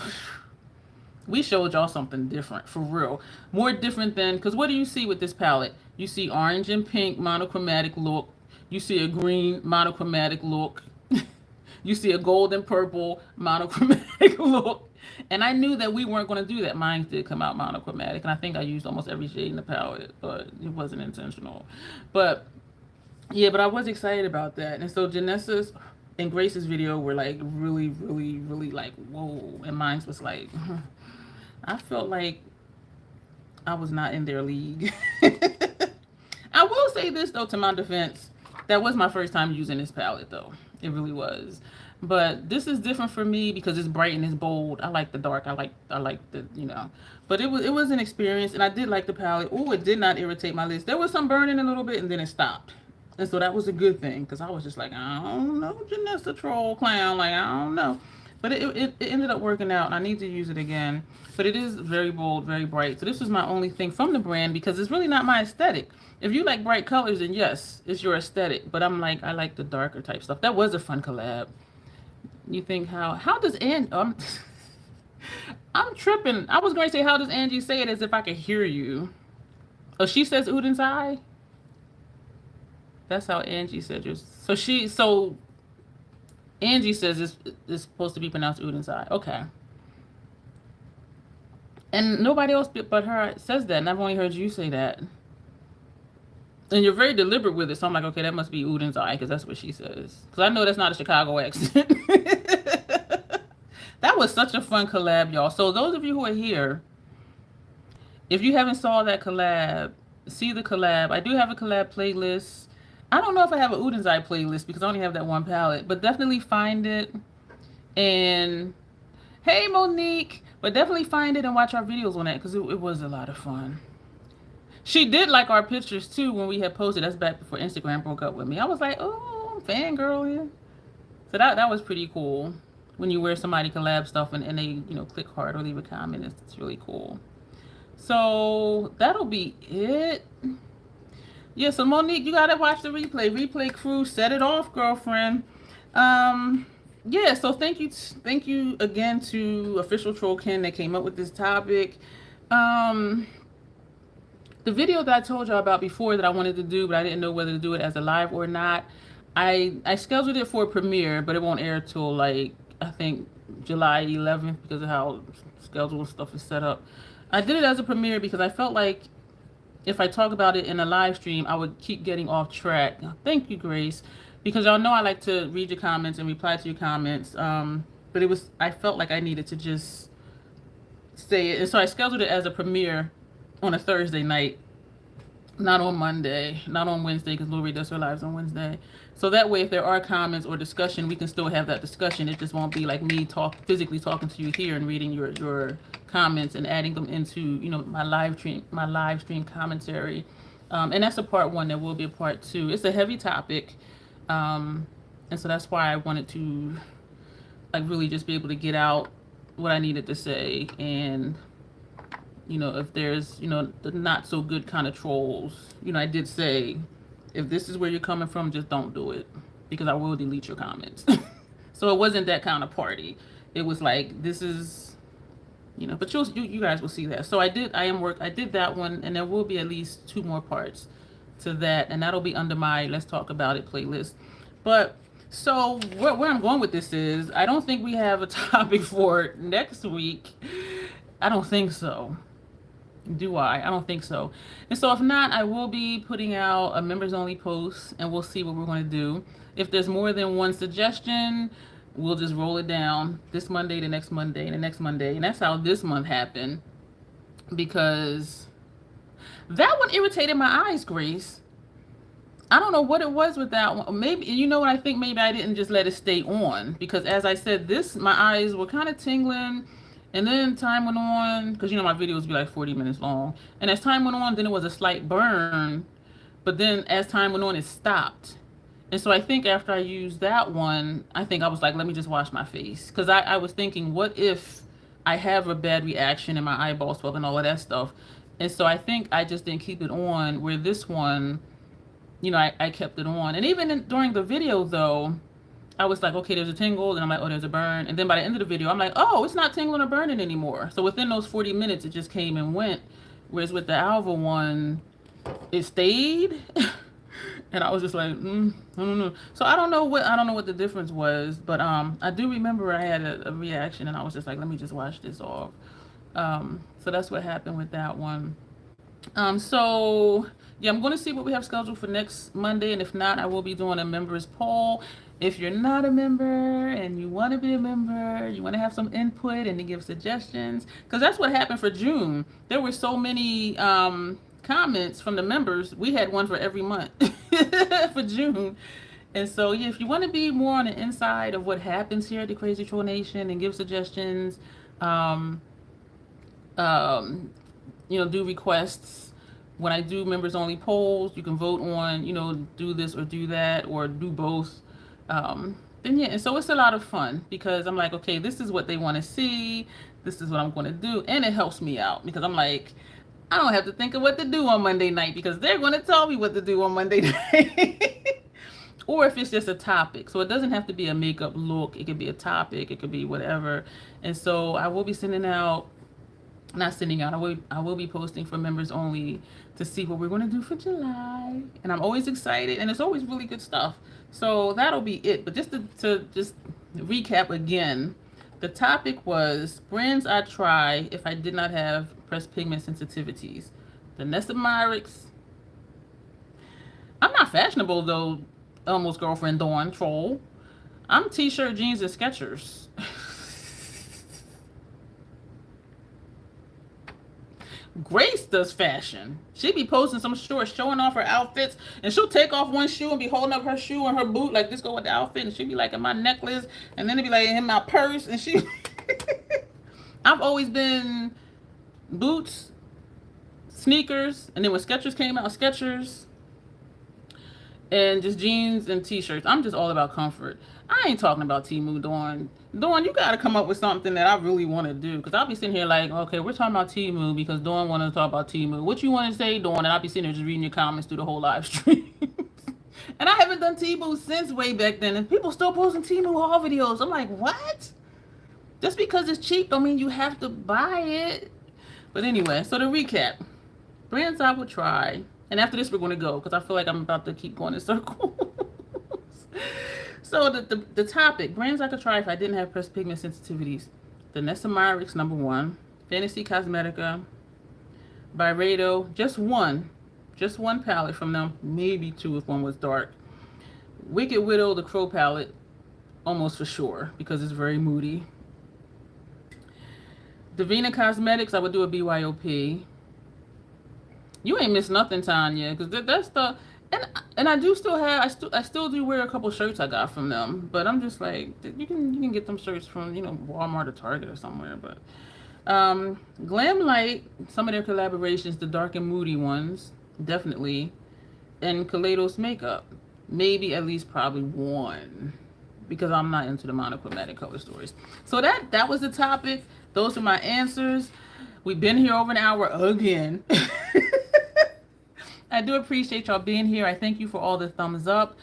we showed y'all something different, for real. More different than, because what do you see with this palette? You see orange and pink monochromatic look. You see a green monochromatic look. You see a gold and purple monochromatic look. And I knew that we weren't going to do that. Mine did come out monochromatic, and I think I used almost every shade in the palette, but it wasn't intentional. But yeah, but I was excited about that. And so Janessa's and Grace's video were like really, really, really like, whoa. And mine was like, I felt like I was not in their league. I will say this though, to my defense, that was my first time using this palette though. It really was. But this is different for me because it's bright and it's bold. I like the dark. I like the, you know. But it was an experience, and I did like the palette. Oh, it did not irritate my lids. There was some burning a little bit, and then it stopped. And so that was a good thing, because I was just like, I don't know, Janessa troll clown, like, I don't know. But it ended up working out, and I need to use it again. But it is very bold, very bright. So this was my only thing from the brand because it's really not my aesthetic. If you like bright colors, then yes, it's your aesthetic. But I'm like, I like the darker type stuff. That was a fun collab. You think how does I'm tripping. I was going to say, how does Angie say it as if I could hear you? Oh, she says Udin's eye? That's how Angie said yours. So Angie says it's supposed to be pronounced Udin's eye. Okay. And nobody else but her says that, and I've only heard you say that. And you're very deliberate with it, so I'm like, okay, that must be Udin's eye, because that's what she says. Because I know that's not a Chicago accent. That was such a fun collab, y'all. So those of you who are here, if you haven't saw that collab, see the collab. I do have a collab playlist. I don't know if I have a Udin's eye playlist because I only have that one palette, but definitely find it. And hey, Monique, but definitely find it and watch our videos on that because it was a lot of fun. She did like our pictures too when we had posted. That's back before Instagram broke up with me. I was like, oh, fangirl here. So that was pretty cool. When you wear somebody collab stuff and they, click hard or leave a comment, it's really cool. So that'll be it. Yeah, so Monique, you gotta watch the replay. Replay crew, set it off, girlfriend. Yeah, so thank you again to Official Troll Ken that came up with this topic. The video that I told y'all about before that I wanted to do, but I didn't know whether to do it as a live or not. I scheduled it for a premiere, but it won't air till like I think July 11th because of how schedule and stuff is set up. I did it as a premiere because I felt like if I talk about it in a live stream, I would keep getting off track. Thank you, Grace, because y'all know I like to read your comments and reply to your comments. But I felt like I needed to just say it, and so I scheduled it as a premiere on a Thursday night, not on Monday, not on Wednesday, because Lori does her lives on Wednesday. So that way, if there are comments or discussion, we can still have that discussion. It just won't be like me physically talking to you here and reading your comments and adding them into my live stream commentary. And that's a part one. There will be a part two. It's a heavy topic, and so that's why I wanted to like really just be able to get out what I needed to say. And if there's the not so good kind of trolls, I did say, if this is where you're coming from, just don't do it because I will delete your comments. So it wasn't that kind of party. It was like, this is, but you guys will see that. So I did that one, and there will be at least 2 more parts to that, and that'll be under my Let's Talk About It playlist. But so where I'm going with this is, I don't think we have a topic for next week. I don't think so. Do I? I don't think so. And so if not, I will be putting out a members only post and we'll see what we're going to do. If there's more than one suggestion, we'll just roll it down this Monday, the next Monday, and the next Monday. And that's how this month happened, because that one irritated my eyes, Grace. I don't know what it was with that one. Maybe, what I think, maybe I didn't just let it stay on, because as I said, my eyes were kind of tingling. And then time went on, because my videos be like 40 minutes long. And as time went on, then it was a slight burn. But then as time went on, it stopped. And so I think after I used that one, I think I was like, let me just wash my face. Because I was thinking, what if I have a bad reaction and my eyeballs swell and all of that stuff? And so I think I just didn't keep it on, where this one, I kept it on. And even during the video, though, I was like, okay, there's a tingle, and I'm like, oh, there's a burn. And then by the end of the video, I'm like, oh, it's not tingling or burning anymore. So within those 40 minutes, it just came and went. Whereas with the Alva one, it stayed. And I was just like, I don't know. So I don't know what the difference was, but I do remember I had a reaction, and I was just like, let me just wash this off. So that's what happened with that one. So yeah, I'm going to see what we have scheduled for next Monday, and if not, I will be doing a members poll. If you're not a member and you want to be a member, you want to have some input and to give suggestions, because that's what happened for June. There were so many comments from the members. We had one for every month for June. And so, yeah, if you want to be more on the inside of what happens here at the Crazy Troll Nation and give suggestions, do requests. When I do members only polls, you can vote on, do this or do that, or do both. then yeah, and so it's a lot of fun because I'm like, okay, this is what they want to see. This is what I'm going to do. And it helps me out because I'm like, I don't have to think of what to do on Monday night because they're going to tell me what to do on Monday night. Or if it's just a topic. So it doesn't have to be a makeup look. It could be a topic. It could be whatever. And so I will be sending out, not sending out, I will be posting for members only to see what we're going to do for July. And I'm always excited. And it's always really good stuff. So that'll be it. But just to just recap again, the topic was brands I'd try if I did not have pressed pigment sensitivities. The Nessamyrics. I'm not fashionable though, Elmo's girlfriend Dawn troll. I'm t-shirt, jeans, and Skechers. Grace does fashion. She be posting some shorts showing off her outfits, and she'll take off one shoe and be holding up her shoe and her boot like this go with the outfit, and she'll be like in my necklace, and then it'll be like in my purse, and she I've always been boots, sneakers, and then when Skechers came out, Skechers, and just jeans and t-shirts. I'm just all about comfort. I ain't talking about Temu, Dawn. Dawn, you got to come up with something that I really want to do. Because I'll be sitting here like, okay, we're talking about Temu because Dawn wanted to talk about Temu. What you want to say, Dawn? And I'll be sitting here just reading your comments through the whole live stream. And I haven't done Temu since way back then. And people still posting Temu haul videos. I'm like, what? Just because it's cheap don't mean you have to buy it. But anyway, so to recap. Brands I would try. And after this, we're going to go because I feel like I'm about to keep going in circles. So the topic, brands I could try if I didn't have pressed pigment sensitivities. The Nessamyrics, #1. Fantasy Cosmetica. Byredo, just one palette from them. Maybe two if one was dark. Wicked Widow, the Crow palette. Almost for sure because it's very moody. Divina Cosmetics, I would do a BYOP. You ain't missed nothing, Tanya, because that's the and I do still have I still do wear a couple shirts I got from them, but I'm just like you can get them shirts from Walmart or Target or somewhere. But Glam Light, some of their collaborations, the dark and moody ones, definitely, and Kaleidos Makeup, maybe at least probably one, because I'm not into the monochromatic color stories. So that was the topic. Those are my answers. We've been here over an hour again. I do appreciate y'all being here. I thank you for all the thumbs up.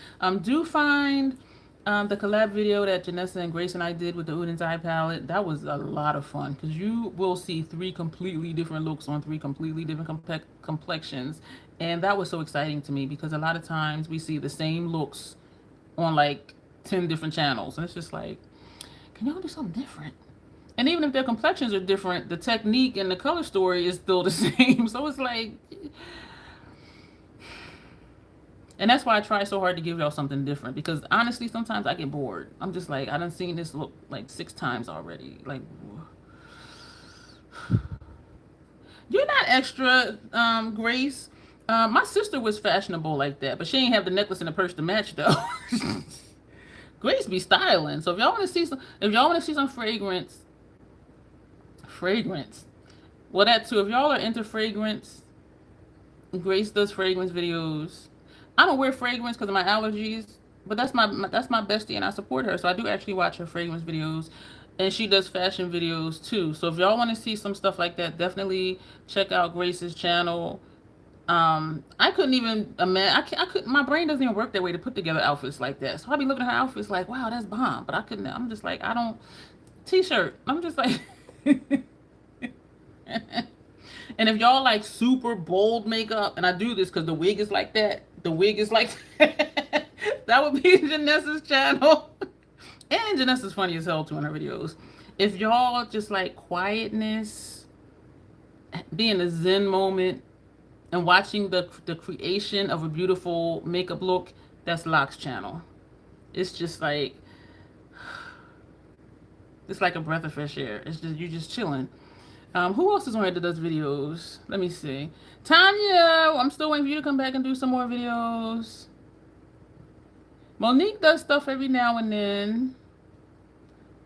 Do find the collab video that Janessa and Grace and I did with the Udin's Eye palette. That was a lot of fun because you will see 3 completely different looks on 3 completely different complexions. And that was so exciting to me because a lot of times we see the same looks on like 10 different channels. And it's just like, can y'all do something different? And even if their complexions are different, the technique and the color story is still the same. So it's like... And that's why I try so hard to give y'all something different. Because honestly, sometimes I get bored. I'm just like, I done seen this look like 6 times already. Like, you're not extra, Grace. My sister was fashionable like that, but she ain't have the necklace and the purse to match though. Grace be styling. So if y'all want to see some fragrance. Well, that too. If y'all are into fragrance, Grace does fragrance videos. I don't wear fragrance because of my allergies, but that's my bestie and I support her. So I do actually watch her fragrance videos, and she does fashion videos too. So if y'all want to see some stuff like that, definitely check out Grace's channel. I couldn't even imagine. I couldn't. My brain doesn't even work that way to put together outfits like that. So I'd be looking at her outfits like, wow, that's bomb. But I couldn't. I'm just like, I don't. T-shirt. I'm just like. And if y'all like super bold makeup, and I do this because the wig is like that. The wig is like that. That would be Janessa's channel. And Janessa's funny as hell too in her videos. If y'all just like quietness, be in a zen moment, and watching the creation of a beautiful makeup look, that's Locke's channel. It's just like, it's like a breath of fresh air. It's just, you're just chilling. Who else is on here that does videos? Let me see. Tanya, I'm still waiting for you to come back and do some more videos. Monique does stuff every now and then.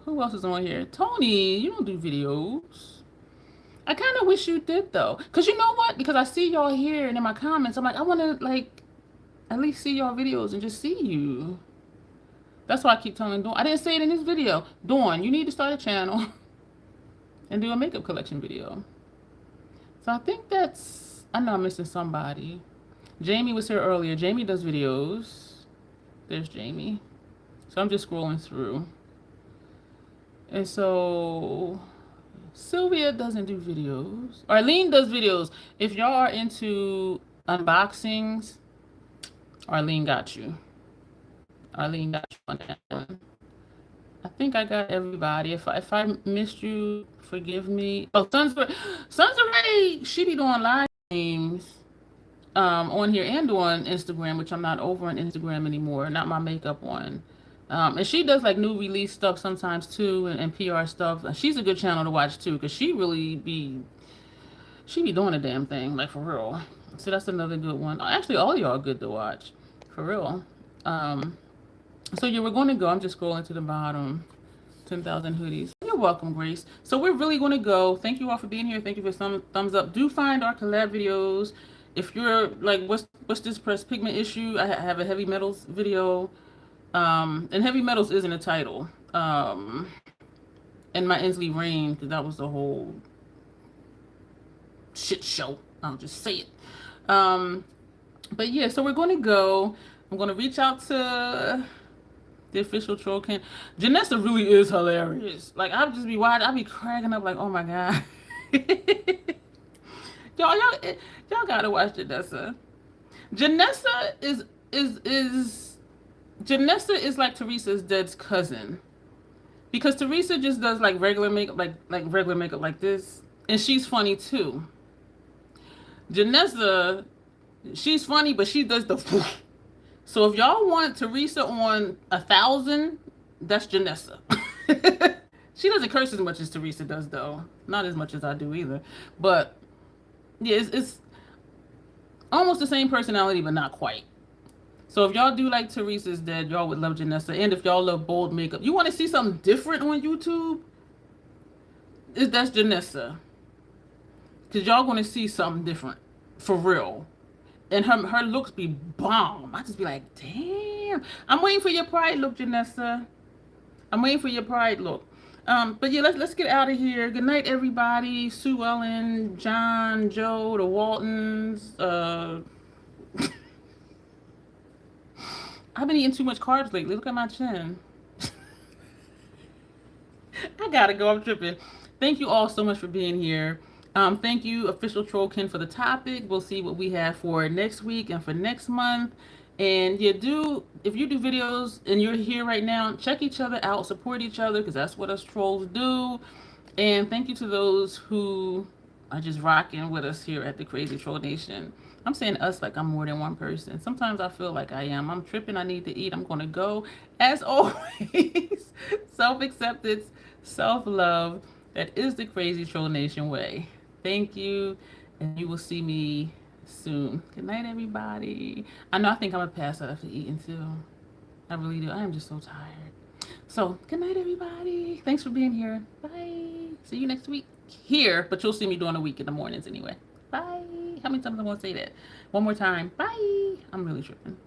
Who else is on here? Tony, you don't do videos. I kind of wish you did though. Because you know what? Because I see y'all here and in my comments, I'm like, I want to like at least see y'all videos and just see you. That's why I keep telling Dawn. I didn't say it in this video. Dawn, you need to start a channel and do a makeup collection video. So I think that's, I know I'm missing somebody. Jamie was here earlier. Jamie does videos. There's Jamie. So I'm just scrolling through. And so Sylvia doesn't do videos. Arlene does videos. If y'all are into unboxings, Arlene got you. Arlene got you on that one. I think I got everybody. If I missed you, forgive me. Oh, Sons of Ray, she be doing live streams on here and on Instagram, which I'm not over on Instagram anymore. Not my makeup one. And she does like new release stuff sometimes too, and PR stuff. She's a good channel to watch too, because she be doing a damn thing, like for real. So that's another good one. Actually, all y'all good to watch, for real. So yeah, we're going to go. I'm just scrolling to the bottom. 10,000 hoodies. You're welcome, Grace. So we're really going to go. Thank you all for being here. Thank you for some thumbs up. Do find our collab videos. If you're like, what's this press pigment issue? I have a heavy metals video. And heavy metals is in the title. And my Inslee Rain, because that was the whole shit show. I'll just say it. But yeah, so we're going to go. I'm going to reach out to the official troll can. Janessa really is hilarious. Like, I'll just be watching. I'll be cracking up like, oh my God. y'all gotta watch Janessa. Janessa Janessa is like Teresa's dead's cousin. Because Teresa just does like regular makeup, like regular makeup like this. And she's funny too. Janessa, she's funny, but she does the So if y'all want Teresa on 1,000, that's Janessa. She doesn't curse as much as Teresa does, though. Not as much as I do either. But yeah, it's almost the same personality, but not quite. So if y'all do like Teresa's Dead, y'all would love Janessa. And if y'all love bold makeup, you want to see something different on YouTube, that's Janessa. Because y'all going to see something different. For real. And her looks be bomb. I just be like, damn. I'm waiting for your pride look, Janessa. I'm waiting for your pride look. But yeah, let's get out of here. Good night, everybody. Sue Ellen, John, Joe, the Waltons. I've been eating too much carbs lately. Look at my chin. I gotta go. I'm tripping. Thank you all so much for being here. Thank you, Official Trollkin, for the topic. We'll see what we have for next week and for next month. And if you do videos and you're here right now, check each other out, support each other, because that's what us trolls do. And thank you to those who are just rocking with us here at the Crazy Troll Nation. I'm saying us like I'm more than one person. Sometimes I feel like I am. I'm tripping. I need to eat. I'm going to go. As always, self-acceptance, self-love. That is the Crazy Troll Nation way. Thank you, and you will see me soon. Good night, everybody. I think I'm going to pass out after eating, too. I really do. I am just so tired. So, good night, everybody. Thanks for being here. Bye. See you next week here, but you'll see me during the week in the mornings anyway. Bye. How many times am I going to say that? One more time. Bye. I'm really tripping.